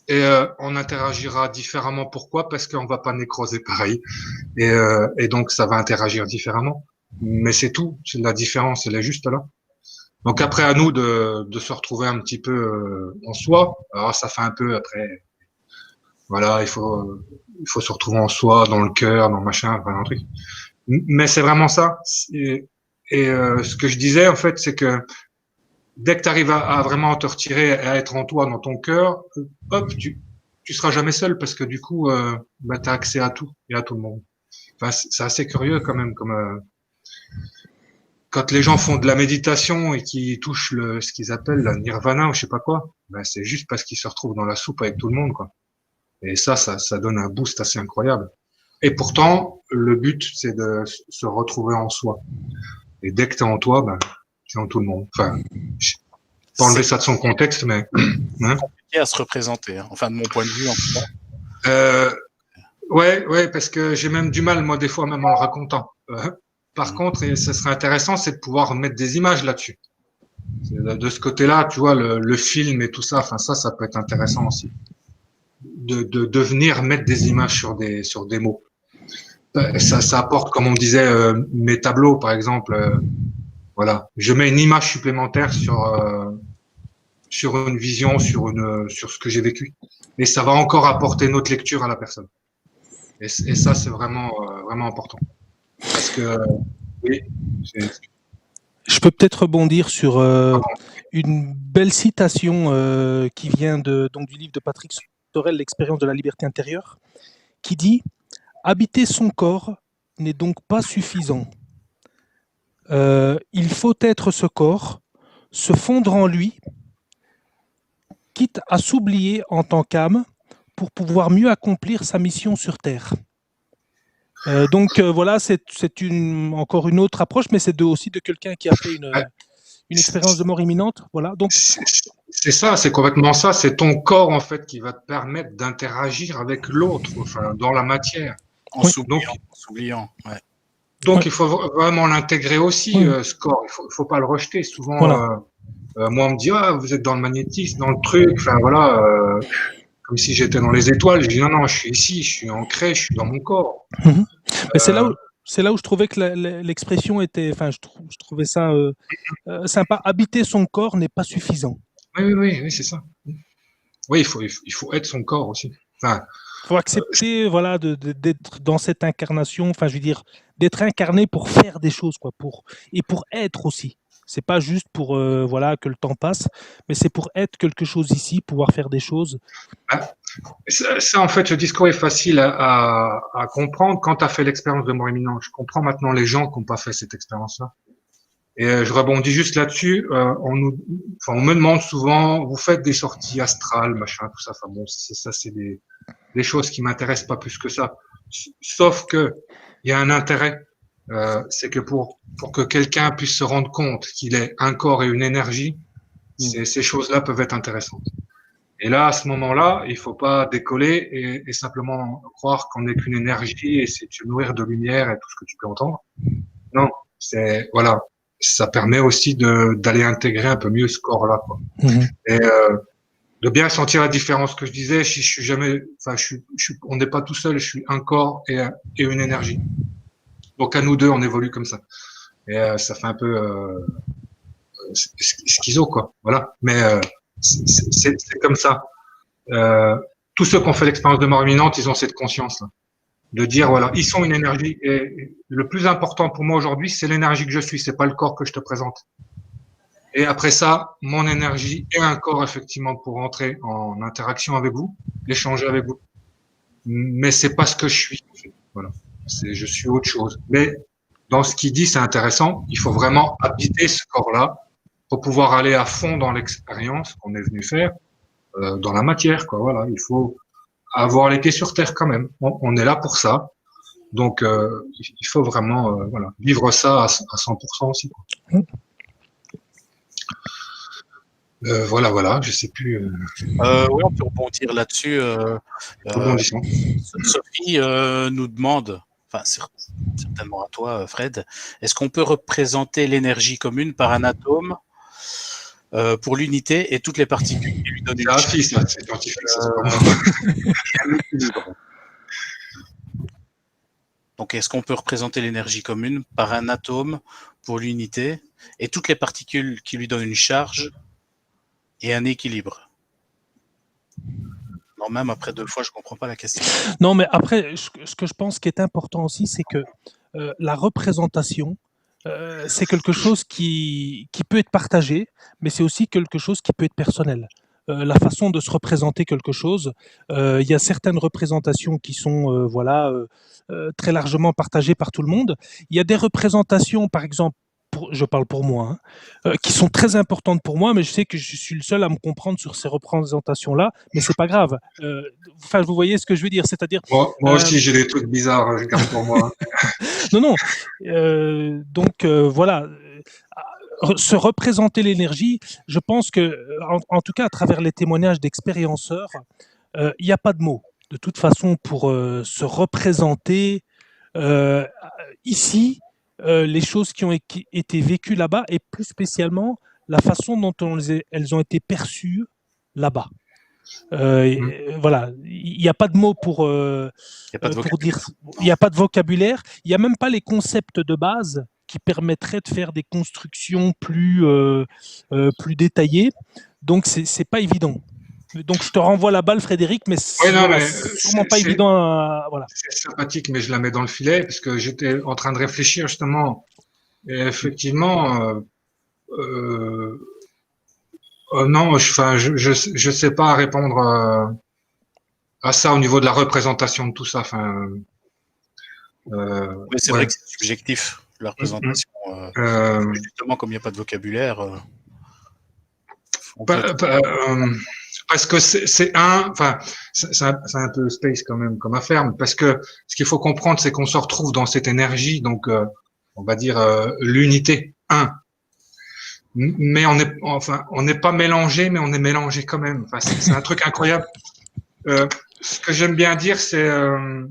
Et on interagira différemment. Pourquoi? Parce qu'on va pas nécroser pareil. Et donc, ça va interagir différemment. Mais c'est tout. La différence, elle est juste là. Donc après, à nous de se retrouver un petit peu en soi. Alors ça fait un peu après. Voilà, il faut se retrouver en soi, dans le cœur, dans le machin, enfin un truc. Mais c'est vraiment ça. Et ce que je disais en fait, c'est que dès que tu arrives à vraiment te retirer, à être en toi, dans ton cœur, hop, tu seras jamais seul parce que du coup, bah, tu as accès à tout et à tout le monde. Enfin, c'est assez curieux quand même comme quand les gens font de la méditation et qu'ils touchent ce qu'ils appellent la nirvana ou je sais pas quoi, ben c'est juste parce qu'ils se retrouvent dans la soupe avec tout le monde, quoi. Et ça donne un boost assez incroyable. Et pourtant, le but, c'est de se retrouver en soi. Et dès que t'es en toi, ben, t'es en tout le monde. Enfin, je peux pas enlever ça de son contexte, mais hein. Compliqué à se représenter, hein. Enfin, de mon point de vue, en tout cas. Ouais, parce que j'ai même du mal, moi, des fois, même en le racontant. Par contre, et ce serait intéressant, c'est de pouvoir mettre des images là-dessus. De ce côté-là, tu vois, le film et tout ça, enfin, ça peut être intéressant aussi. De venir mettre des images sur des mots. Ça apporte, comme on disait, mes tableaux, par exemple. Voilà. Je mets une image supplémentaire sur une vision, sur ce que j'ai vécu. Et ça va encore apporter notre lecture à la personne. Et ça, c'est vraiment important. Parce que, oui. Je peux peut-être rebondir sur une belle citation qui vient donc du livre de Patrick Sorel, L'expérience de la liberté intérieure, qui dit « Habiter son corps n'est donc pas suffisant. Il faut être ce corps, se fondre en lui, quitte à s'oublier en tant qu'âme pour pouvoir mieux accomplir sa mission sur Terre. » Donc voilà, c'est encore une autre approche, mais c'est aussi de quelqu'un qui a fait une expérience de mort imminente. Voilà. Donc c'est ça, c'est complètement ça. C'est ton corps en fait qui va te permettre d'interagir avec l'autre, enfin dans la matière. En s'oubliant. Ouais. Donc il faut vraiment l'intégrer aussi, ce corps. Il faut pas le rejeter. Souvent, voilà. Moi on me dit vous êtes dans le magnétisme, dans le truc. Enfin voilà. Comme si j'étais dans les étoiles. Je dis non, je suis ici, je suis ancré, je suis dans mon corps. Mais c'est là où je trouvais que l'expression était, enfin, je trouvais ça sympa. Habiter son corps n'est pas suffisant. Oui, c'est ça. Oui, il faut être son corps aussi. Enfin, faut accepter, voilà, d'être dans cette incarnation. Enfin, je veux dire, d'être incarné pour faire des choses, quoi, pour être aussi. C'est pas juste pour voilà que le temps passe, mais c'est pour être quelque chose ici, pouvoir faire des choses. Ça, en fait, le discours est facile à comprendre quand tu as fait l'expérience de mort imminente. Je comprends maintenant les gens qui n'ont pas fait cette expérience-là. Et je rebondis juste là-dessus. On me demande souvent, vous faites des sorties astrales, machin, tout ça. Enfin bon, c'est des choses qui m'intéressent pas plus que ça. Sauf que il y a un intérêt. C'est que pour que quelqu'un puisse se rendre compte qu'il est un corps et une énergie, ces choses-là peuvent être intéressantes. Et là, à ce moment-là, il faut pas décoller et simplement croire qu'on n'est qu'une énergie et c'est de se nourrir de lumière et tout ce que tu peux entendre. Non, voilà, ça permet aussi d'aller intégrer un peu mieux ce corps-là, quoi. Et de bien sentir la différence que je disais. Je suis jamais, enfin, on n'est pas tout seul. Je suis un corps et une énergie. Donc à nous deux, on évolue comme ça. Et ça fait un peu schizo, quoi. Voilà. Mais c'est comme ça. Tous ceux qui ont fait l'expérience de mort imminente, ils ont cette conscience-là. De dire, voilà, ils sont une énergie. Et le plus important pour moi aujourd'hui, c'est l'énergie que je suis. C'est pas le corps que je te présente. Et après ça, mon énergie est un corps, effectivement, pour entrer en interaction avec vous, échanger avec vous. Mais c'est pas ce que je suis. Voilà. Je suis autre chose. Mais dans ce qu'il dit, c'est intéressant. Il faut vraiment habiter ce corps-là pour pouvoir aller à fond dans l'expérience qu'on est venu faire, dans la matière, quoi. Voilà. Il faut avoir les pieds sur terre quand même. On est là pour ça. Donc, il faut vraiment, voilà, vivre ça à 100% aussi, quoi. Voilà, je sais plus. Oui, on peut rebondir là-dessus. Sophie nous demande, enfin certainement à toi, Fred, est-ce qu'on peut représenter l'énergie commune par un atome pour l'unité et toutes les particules qui lui donnent une c'est scientifique, ça, c'est pas Donc, est-ce qu'on peut représenter l'énergie commune par un atome pour l'unité et toutes les particules qui lui donnent une charge et un équilibre? Non, même après 2 fois, je ne comprends pas la question. Non, mais après, ce que je pense qui est important aussi, c'est que la représentation, c'est quelque chose qui peut être partagé, mais c'est aussi quelque chose qui peut être personnel. La façon de se représenter quelque chose, il y a certaines représentations qui sont très largement partagées par tout le monde. Il y a des représentations, par exemple, je parle pour moi, hein, qui sont très importantes pour moi, mais je sais que je suis le seul à me comprendre sur ces représentations-là, mais c'est pas grave. Enfin, vous voyez ce que je veux dire, c'est-à-dire, Moi aussi, j'ai des trucs bizarres, je garde pour moi. non, donc voilà, se représenter l'énergie, je pense que, en tout cas, à travers les témoignages d'expérienceurs, il n'y a pas de mots, de toute façon, pour se représenter ici les choses qui ont été vécues là-bas et plus spécialement la façon dont elles ont été perçues là-bas. Voilà, il n'y a pas de mots pour dire, il n'y a pas de vocabulaire, il n'y a même pas les concepts de base qui permettraient de faire des constructions plus détaillées. Donc, c'est pas évident. Donc, je te renvoie la balle, Frédéric, mais c'est sûrement pas évident. Voilà. C'est sympathique, mais je la mets dans le filet parce que j'étais en train de réfléchir justement. Et effectivement, non, je sais pas répondre à ça au niveau de la représentation de tout ça. Enfin, mais c'est vrai que c'est subjectif, la représentation. Justement, comme il n'y a pas de vocabulaire. Parce que c'est un peu space quand même comme affaire, parce que ce qu'il faut comprendre, c'est qu'on se retrouve dans cette énergie, donc on va dire l'unité, un. Mais on n'est pas mélangé, mais on est mélangé quand même. Enfin, c'est un truc incroyable. Ce que j'aime bien dire, c'est le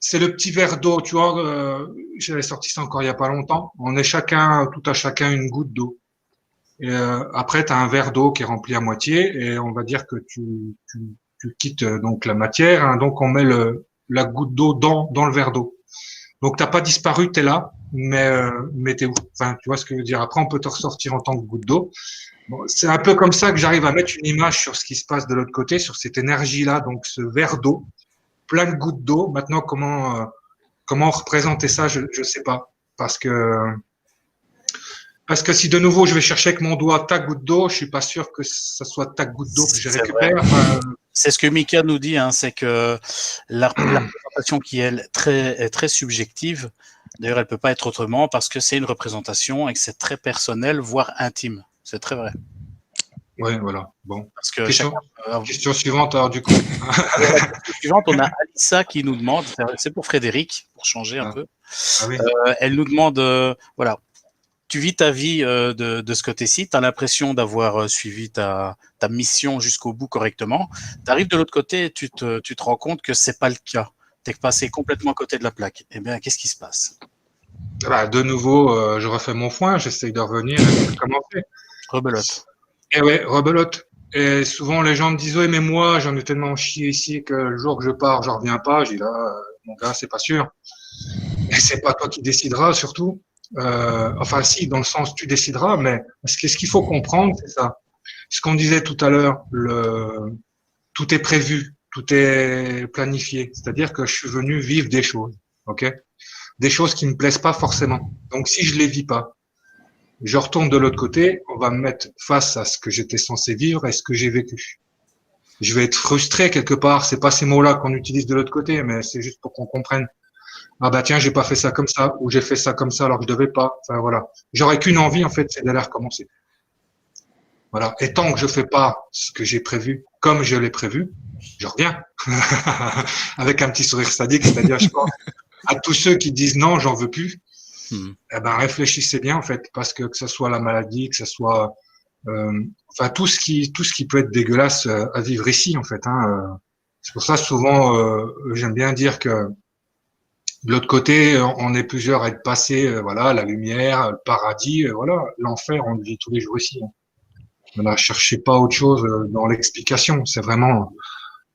petit verre d'eau, tu vois. J'avais sorti ça encore il y a pas longtemps. On est tout à chacun une goutte d'eau. Et après, tu as un verre d'eau qui est rempli à moitié, et on va dire que tu quittes donc la matière, hein, donc on met la goutte d'eau dans le verre d'eau. Donc t'as pas disparu, t'es là, mais t'es où? Enfin, tu vois ce que je veux dire. Après, on peut te ressortir en tant que goutte d'eau. Bon, c'est un peu comme ça que j'arrive à mettre une image sur ce qui se passe de l'autre côté, sur cette énergie-là, donc ce verre d'eau, plein de gouttes d'eau. Maintenant, comment représenter ça, je sais pas, parce que si de nouveau je vais chercher avec mon doigt ta goutte d'eau, je suis pas sûr que ça soit ta goutte d'eau que je récupère. C'est ce que Mika nous dit, hein, c'est que la représentation qui est très subjective, d'ailleurs elle peut pas être autrement parce que c'est une représentation et que c'est très personnel, voire intime. C'est très vrai. Oui, voilà. Bon. Parce que question suivante, alors du coup. Question suivante, on a Alissa qui nous demande, c'est pour Frédéric, pour changer un peu. Ah oui. Elle nous demande, voilà, tu vis ta vie de ce côté-ci, tu as l'impression d'avoir suivi ta mission jusqu'au bout correctement. Tu arrives de l'autre côté et tu te rends compte que c'est pas le cas. Tu es passé complètement à côté de la plaque. Eh bien, qu'est-ce qui se passe? De nouveau, je refais mon foin, j'essaye de revenir et de commencer. Rebelote. Et ouais, rebelote. Et souvent, les gens me disent, oui, mais moi, j'en ai tellement chié ici que le jour que je pars, j'en reviens pas. Je dis là, mon gars, c'est pas sûr. Et c'est pas toi qui décideras, surtout. Enfin, si, dans le sens, tu décideras, mais ce qu'il faut comprendre, c'est ça. Ce qu'on disait tout à l'heure, tout est prévu, tout est planifié. C'est-à-dire que je suis venu vivre des choses, ok? Des choses qui me plaisent pas forcément. Donc, si je les vis pas, je retourne de l'autre côté, on va me mettre face à ce que j'étais censé vivre et ce que j'ai vécu. Je vais être frustré quelque part. C'est pas ces mots-là qu'on utilise de l'autre côté, mais c'est juste pour qu'on comprenne. Ah bah tiens, j'ai pas fait ça comme ça, ou j'ai fait ça comme ça alors que je devais pas. Enfin voilà. J'aurais qu'une envie en fait, c'est d'aller recommencer. Voilà. Et tant que je fais pas ce que j'ai prévu comme je l'ai prévu, je reviens. Avec un petit sourire sadique, c'est-à-dire je pense à tous ceux qui disent non, j'en veux plus. Eh ben réfléchissez bien en fait, parce que ce soit la maladie, que ce soit enfin tout ce qui peut être dégueulasse à vivre ici en fait. Hein, c'est pour ça souvent j'aime bien dire que de l'autre côté, on est plusieurs à être passés, voilà, la lumière, le paradis, voilà, l'enfer, on le vit tous les jours ici. Voilà, cherchez pas autre chose dans l'explication. C'est vraiment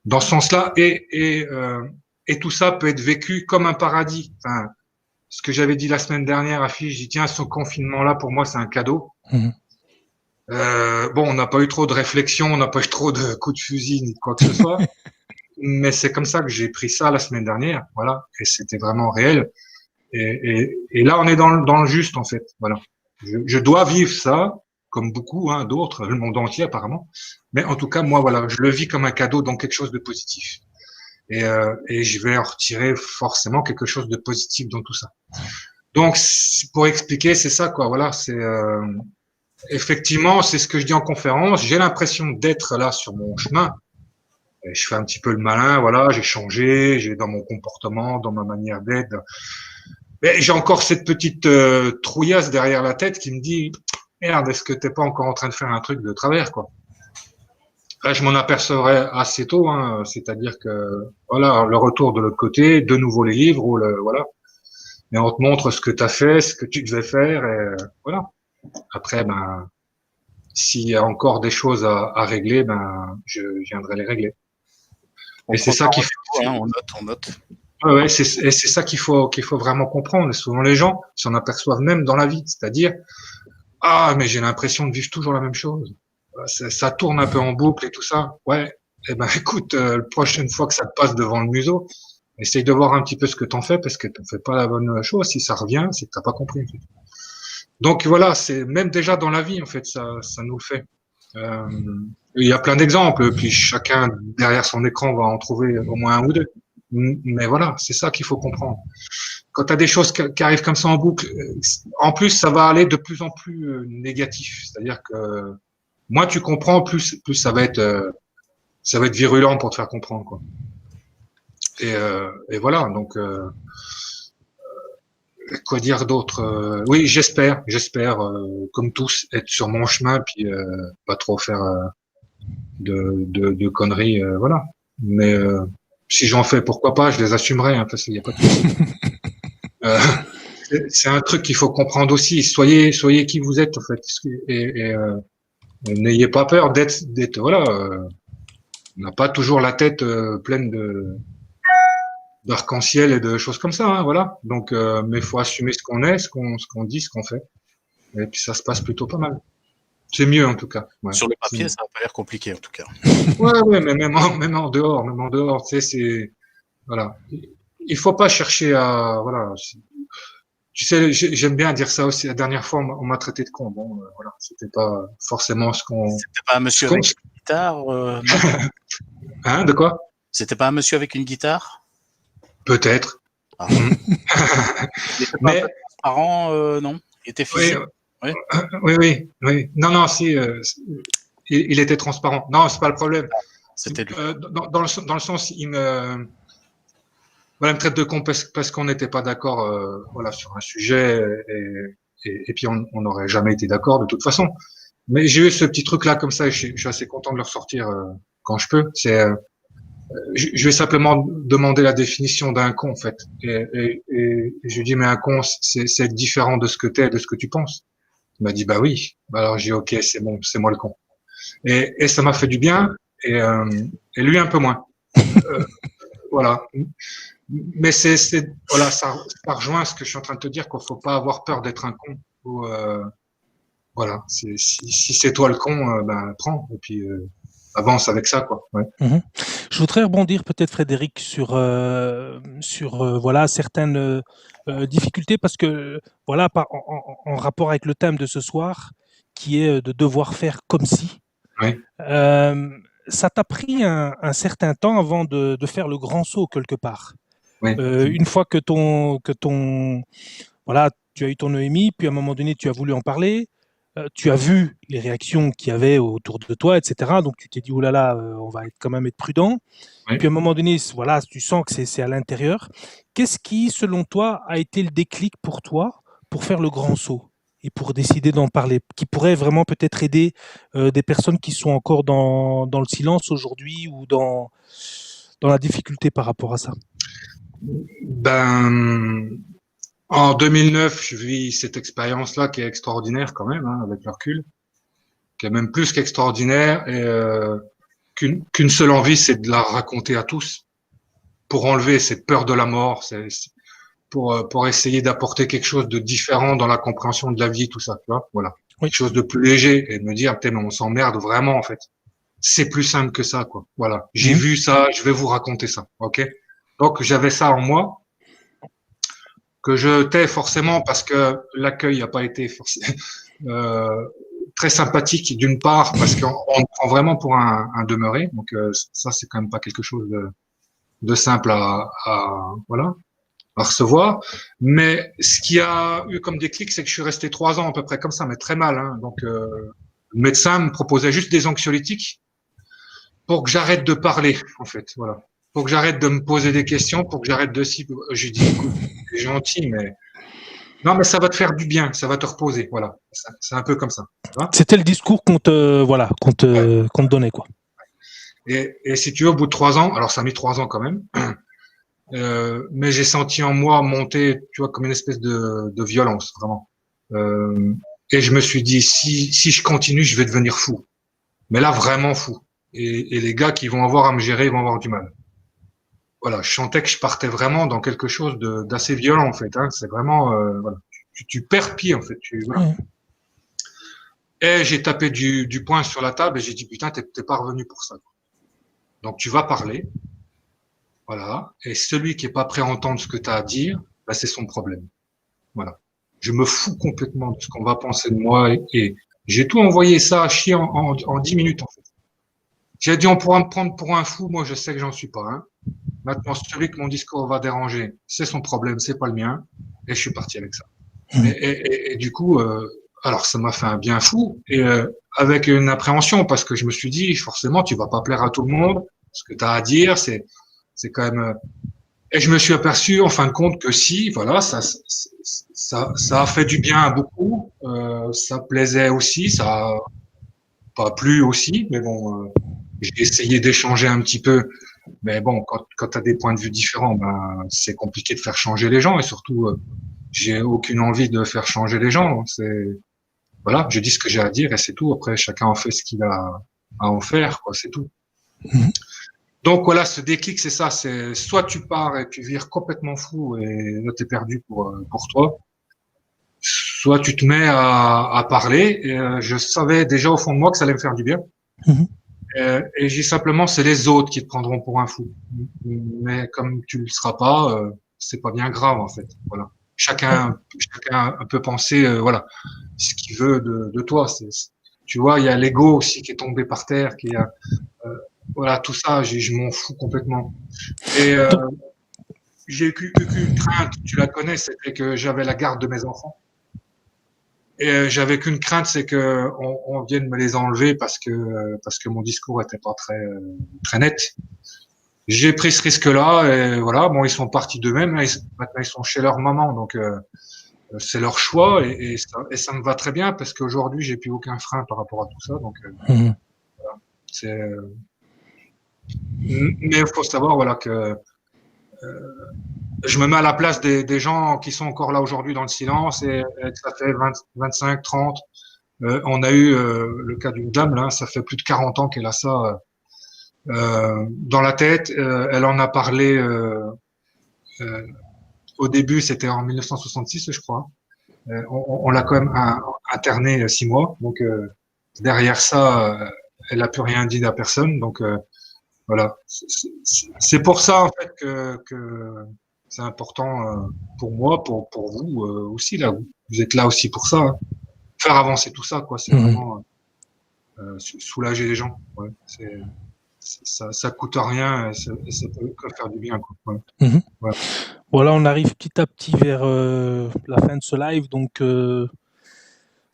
dans ce sens-là, et tout ça peut être vécu comme un paradis. Enfin, ce que j'avais dit la semaine dernière à Fille, j'ai dit tiens, ce confinement-là pour moi c'est un cadeau. Bon, on n'a pas eu trop de réflexion, on n'a pas eu trop de coups de fusil ni de quoi que ce soit. Mais c'est comme ça que j'ai pris ça la semaine dernière, voilà, et c'était vraiment réel. Et là, on est dans le juste en fait, voilà. Je dois vivre ça, comme beaucoup d'autres, le monde entier apparemment. Mais en tout cas, moi, voilà, je le vis comme un cadeau, donc quelque chose de positif. Et je vais en retirer forcément quelque chose de positif dans tout ça. Donc, pour expliquer, c'est ça, quoi. Voilà, c'est effectivement, c'est ce que je dis en conférence. J'ai l'impression d'être là sur mon chemin. Et je fais un petit peu le malin, voilà, j'ai changé, j'ai dans mon comportement, dans ma manière d'être. Mais j'ai encore cette petite trouillasse derrière la tête qui me dit, merde, est-ce que t'es pas encore en train de faire un truc de travers, quoi. Là, je m'en apercevrai assez tôt, hein, c'est-à-dire que voilà, le retour de l'autre côté, de nouveau les livres, ou voilà. Mais on te montre ce que tu as fait, ce que tu devais faire, et voilà. Après, ben, s'il y a encore des choses à régler, ben, je viendrai les régler. On Et c'est ça qu'il faut. hein, on note. Ouais, ouais, c'est ça qu'il faut vraiment comprendre. Et souvent, les gens s'en aperçoivent même dans la vie, c'est-à-dire, ah, mais j'ai l'impression de vivre toujours la même chose. Ça tourne un peu en boucle et tout ça. Ouais. Eh ben, écoute, la prochaine fois que ça te passe devant le museau, essaye de voir un petit peu ce que t'en fais, parce que t'en fais pas la bonne chose. Si ça revient, c'est que t'as pas compris. En fait. Donc voilà, c'est même déjà dans la vie, en fait, ça nous le fait. Il y a plein d'exemples, puis chacun derrière son écran va en trouver au moins un ou deux. Mais voilà, c'est ça qu'il faut comprendre. Quand tu as des choses qui arrivent comme ça en boucle, en plus, ça va aller de plus en plus négatif. C'est-à-dire que moins tu comprends, plus ça va être virulent pour te faire comprendre, quoi. Et voilà, donc quoi dire d'autre? Oui, j'espère, comme tous, être sur mon chemin, puis pas trop faire de conneries, voilà. Mais si j'en fais, pourquoi pas, je les assumerai, hein, parce qu'il n'y a pas de souci. C'est un truc qu'il faut comprendre aussi. Soyez qui vous êtes, en fait, et n'ayez pas peur d'être, voilà. On n'a pas toujours la tête pleine d'arc-en-ciel et de choses comme ça, hein, voilà. Donc, mais faut assumer ce qu'on est, ce qu'on dit, ce qu'on fait, et puis ça se passe plutôt pas mal. C'est mieux en tout cas. Ouais. Sur le papier, ça n'a pas l'air compliqué en tout cas. Ouais, mais même en dehors, tu sais, c'est voilà. Il faut pas chercher à voilà. Tu sais, j'aime bien dire ça aussi. La dernière fois, on m'a traité de con. Bon, voilà, c'était pas forcément ce qu'on. C'était pas un monsieur avec une guitare, non. Hein, de quoi? C'était pas un monsieur avec une guitare? Peut-être. Ah. Il était pas transparent, non? Il était physique. Oui. Non, si. Il était transparent. Non, c'est pas le problème. C'était lui. Dans le sens, il me traite de con parce qu'on n'était pas d'accord, voilà, sur un sujet, et puis on n'aurait jamais été d'accord de toute façon. Mais j'ai eu ce petit truc là comme ça, et je suis assez content de le ressortir quand je peux. C'est je vais simplement demander la définition d'un con, en fait. Et je lui dis, mais un con, c'est être différent de ce que t'es, de ce que tu penses. Il m'a dit, bah oui. Bah alors j'ai dit, ok, c'est bon, c'est moi le con. Et ça m'a fait du bien, et lui un peu moins. Voilà. Mais voilà, ça rejoint ce que je suis en train de te dire, qu'il faut pas avoir peur d'être un con. Ou, voilà. Si c'est toi le con, ben prends, et puis avance avec ça, quoi. Ouais. Je voudrais rebondir peut-être, Frédéric, sur voilà certaines difficultés, parce que voilà, en rapport avec le thème de ce soir, qui est de devoir faire comme si. Oui. Ça t'a pris un certain temps avant de faire le grand saut quelque part. Oui. Une fois que voilà, tu as eu ton EMI, puis à un moment donné, tu as voulu en parler. Tu as vu les réactions qu'il y avait autour de toi, etc. Donc tu t'es dit, oh là là, on va quand même être prudent. Oui. Puis à un moment donné, voilà, tu sens que c'est à l'intérieur. Qu'est-ce qui, selon toi, a été le déclic pour toi pour faire le grand saut et pour décider d'en parler, qui pourrait vraiment peut-être aider des personnes qui sont encore dans le silence aujourd'hui, ou dans la difficulté par rapport à ça? Ben, en 2009, je vis cette expérience-là qui est extraordinaire quand même, hein, avec le recul, qui est même plus qu'extraordinaire, et qu'une seule envie, c'est de la raconter à tous, pour enlever cette peur de la mort, pour essayer d'apporter quelque chose de différent dans la compréhension de la vie, tout ça, tu vois, voilà. Oui. Quelque chose de plus léger, et de me dire, putain, mais on s'emmerde vraiment, en fait. C'est plus simple que ça, quoi. Voilà. J'ai vu ça, je vais vous raconter ça, ok? Donc, j'avais ça en moi, que je tais forcément parce que l'accueil n'a pas été très sympathique, d'une part, parce qu'on me prend vraiment pour un demeuré. Donc, ça, c'est quand même pas quelque chose de simple voilà. à recevoir. Mais ce qui a eu comme déclic, c'est que je suis resté 3 ans à peu près comme ça, mais très mal. Hein. Donc, le médecin me proposait juste des anxiolytiques pour que j'arrête de parler, en fait. Voilà. Pour que j'arrête de me poser des questions, pour que j'arrête de si. J'ai dit, écoute, c'est gentil, mais non, mais ça va te faire du bien, ça va te reposer. Voilà. C'est un peu comme ça. C'était le discours qu'on te donnait, quoi. Et si tu veux, au bout de 3 ans, alors ça a mis 3 ans quand même, mais j'ai senti en moi monter, tu vois, comme une espèce de violence, vraiment. Et je me suis dit, si je continue, je vais devenir fou. Mais là, vraiment fou. Et les gars qui vont avoir à me gérer, ils vont avoir du mal. Voilà, je sentais que je partais vraiment dans quelque chose d'assez violent, en fait. Hein. C'est vraiment, voilà, tu perds pied, en fait. Voilà. Ouais. Et j'ai tapé du poing sur la table et j'ai dit, putain, t'es pas revenu pour ça. Donc, tu vas parler. Voilà. Et celui qui est pas prêt à entendre ce que tu as à dire, bah, c'est son problème. Voilà. Je me fous complètement de ce qu'on va penser de moi et j'ai tout envoyé ça à chier en 10 minutes, en fait. J'ai dit, on pourra me prendre pour un fou. Moi, je sais que j'en suis pas un. Maintenant, celui que mon discours va déranger, c'est son problème, c'est pas le mien. Et je suis parti avec ça. Et du coup, alors ça m'a fait un bien fou et avec une appréhension parce que je me suis dit, forcément, tu vas pas plaire à tout le monde. Ce que tu as à dire, c'est quand même. Et je me suis aperçu, en fin de compte, que si, voilà, ça a fait du bien à beaucoup. Ça plaisait aussi, ça a pas plu aussi, mais bon, j'ai essayé d'échanger un petit peu. Mais bon, quand tu as des points de vue différents, ben, c'est compliqué de faire changer les gens et surtout, j'ai aucune envie de faire changer les gens. Voilà, je dis ce que j'ai à dire et c'est tout. Après, chacun en fait ce qu'il a à en faire, quoi, c'est tout. Donc voilà, ce déclic, c'est ça. C'est soit tu pars et tu vires complètement fou et là t'es perdu pour toi. Soit tu te mets à parler. Et, je savais déjà au fond de moi que ça allait me faire du bien. Et j'ai simplement, c'est les autres qui te prendront pour un fou. Mais comme tu le seras pas, c'est pas bien grave en fait. Voilà. Chacun peut penser, voilà, ce qu'il veut de toi. Tu vois, il y a l'ego aussi qui est tombé par terre, qui a, voilà, tout ça, je m'en fous complètement. Et j'ai eu qu'une crainte, tu la connais, c'était que j'avais la garde de mes enfants. Et j'avais qu'une crainte, c'est que on vienne me les enlever parce que mon discours était pas très net. J'ai pris ce risque-là et voilà. Bon, ils sont partis d'eux-mêmes. Maintenant, ils sont chez leur maman, donc c'est leur choix et ça me va très bien parce qu'aujourd'hui, j'ai plus aucun frein par rapport à tout ça. Donc, voilà. C'est. Mais il faut savoir, voilà, que je me mets à la place des gens qui sont encore là aujourd'hui dans le silence et ça fait 20, 25, 30. On a eu le cas d'une dame, là, ça fait plus de 40 ans qu'elle a ça dans la tête. Elle en a parlé au début, c'était en 1966, je crois. On l'a quand même interné 6 mois. Donc derrière ça, elle a plus rien dit à personne. Donc voilà. C'est pour ça en fait que c'est important pour moi, pour vous aussi là. Vous êtes là aussi pour ça. Hein. Faire avancer tout ça, quoi. C'est vraiment soulager les gens. Ouais. Ça coûte rien et ça peut que faire du bien, quoi. Ouais. Voilà. Voilà, on arrive petit à petit vers la fin de ce live, donc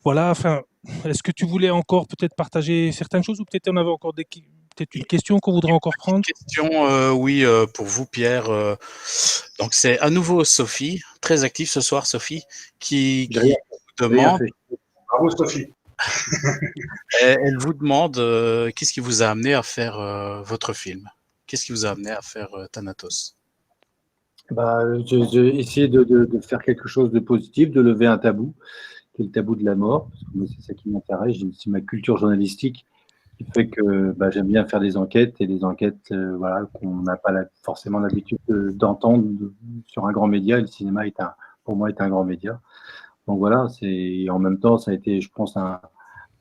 voilà. Enfin, est-ce que tu voulais encore peut-être partager certaines choses ou peut-être on avait encore peut-être une question qu'on voudrait encore prendre? Une question, oui, pour vous, Pierre. Donc c'est à nouveau Sophie, très active ce soir, Sophie, qui vous demande. Bravo, Sophie. Elle vous demande qu'est-ce qui vous a amené à faire votre film? Qu'est-ce qui vous a amené à faire Thanatos? Bah, j'ai essayé de faire quelque chose de positif, de lever un tabou, qui est le tabou de la mort, parce que moi, c'est ça qui m'intéresse. C'est ma culture journalistique qui fait que j'aime bien faire des enquêtes et des enquêtes voilà, qu'on n'a pas forcément l'habitude d'entendre sur un grand média. Le cinéma pour moi est un grand média. Donc voilà, en même temps, ça a été, je pense,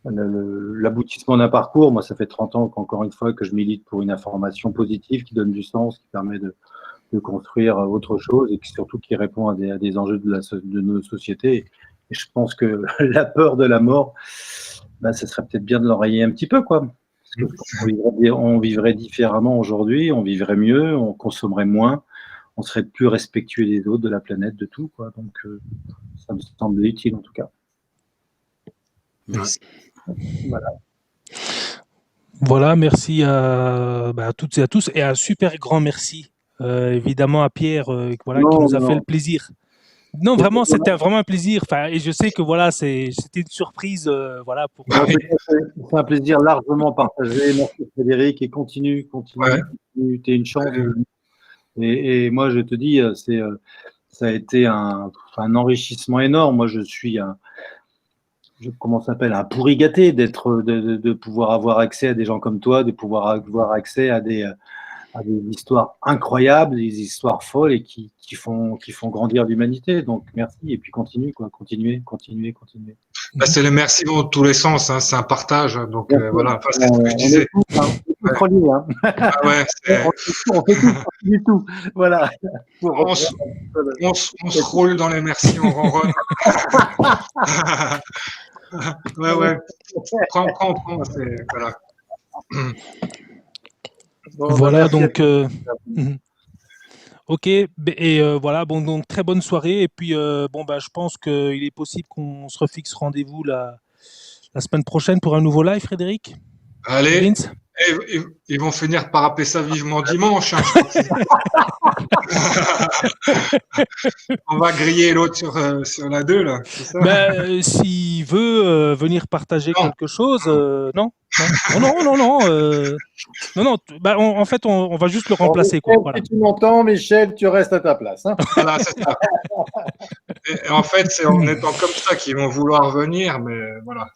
l'aboutissement d'un parcours. Moi, ça fait 30 ans qu'encore une fois que je milite pour une information positive qui donne du sens, qui permet de construire autre chose et surtout qui répond à des enjeux de nos sociétés. Et je pense que la peur de la mort, ça serait peut-être bien de l'enrayer un petit peu, quoi. Parce qu'on vivrait différemment aujourd'hui, on vivrait mieux, on consommerait moins, on serait plus respectueux des autres, de la planète, de tout, quoi. Donc, ça me semble utile en tout cas. Merci. Voilà. Voilà, merci à toutes et à tous et un super grand merci évidemment à Pierre voilà, qui nous a fait le plaisir. Non, vraiment, c'était vraiment un plaisir. Enfin, et je sais que voilà, c'était une surprise, voilà. C'est un plaisir largement partagé. Merci Frédéric et continue. Ouais. T'es une chance. Et moi, je te dis, ça a été un enrichissement énorme. Moi, je suis comment ça s'appelle, un pourri gâté de pouvoir avoir accès à des gens comme toi, de pouvoir avoir accès à des histoires incroyables, des histoires folles et qui font grandir l'humanité. Donc merci et puis continuez. Bah, c'est le merci dans tous les sens, hein, c'est un partage. Donc voilà, enfin, c'est ce que je disais. On est tous reliés, hein. Ah ouais, on fait tout, du tout. Voilà. on se roule dans les merci, on ronronne. ouais. Prends, voilà. Bon, voilà, bah, donc ok, et voilà, bon, donc très bonne soirée. Et puis je pense qu'il est possible qu'on se refixe rendez-vous la semaine prochaine pour un nouveau live, Frédéric. Allez, Vince. ils vont finir par appeler ça vivement dimanche. Hein, je crois. On va griller l'autre sur la 2, là. S'il veut venir partager quelque chose, non. En fait, on va juste le remplacer. Michel, voilà. si tu m'entends, Michel, tu restes à ta place. Hein. Voilà, c'est ça. Et en fait, c'est en étant comme ça qu'ils vont vouloir venir, mais voilà.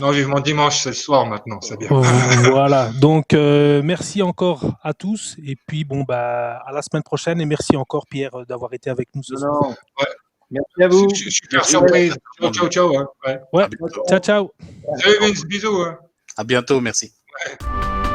Non, vivement dimanche, c'est le soir maintenant, c'est bien. Voilà, donc merci encore à tous, et puis à la semaine prochaine, et merci encore Pierre d'avoir été avec nous ce soir. Ouais. Merci à vous. Super surprise. Ciao. Hein. Ouais, ciao. Salut Vince, bisous. Hein. À bientôt, merci. Ouais.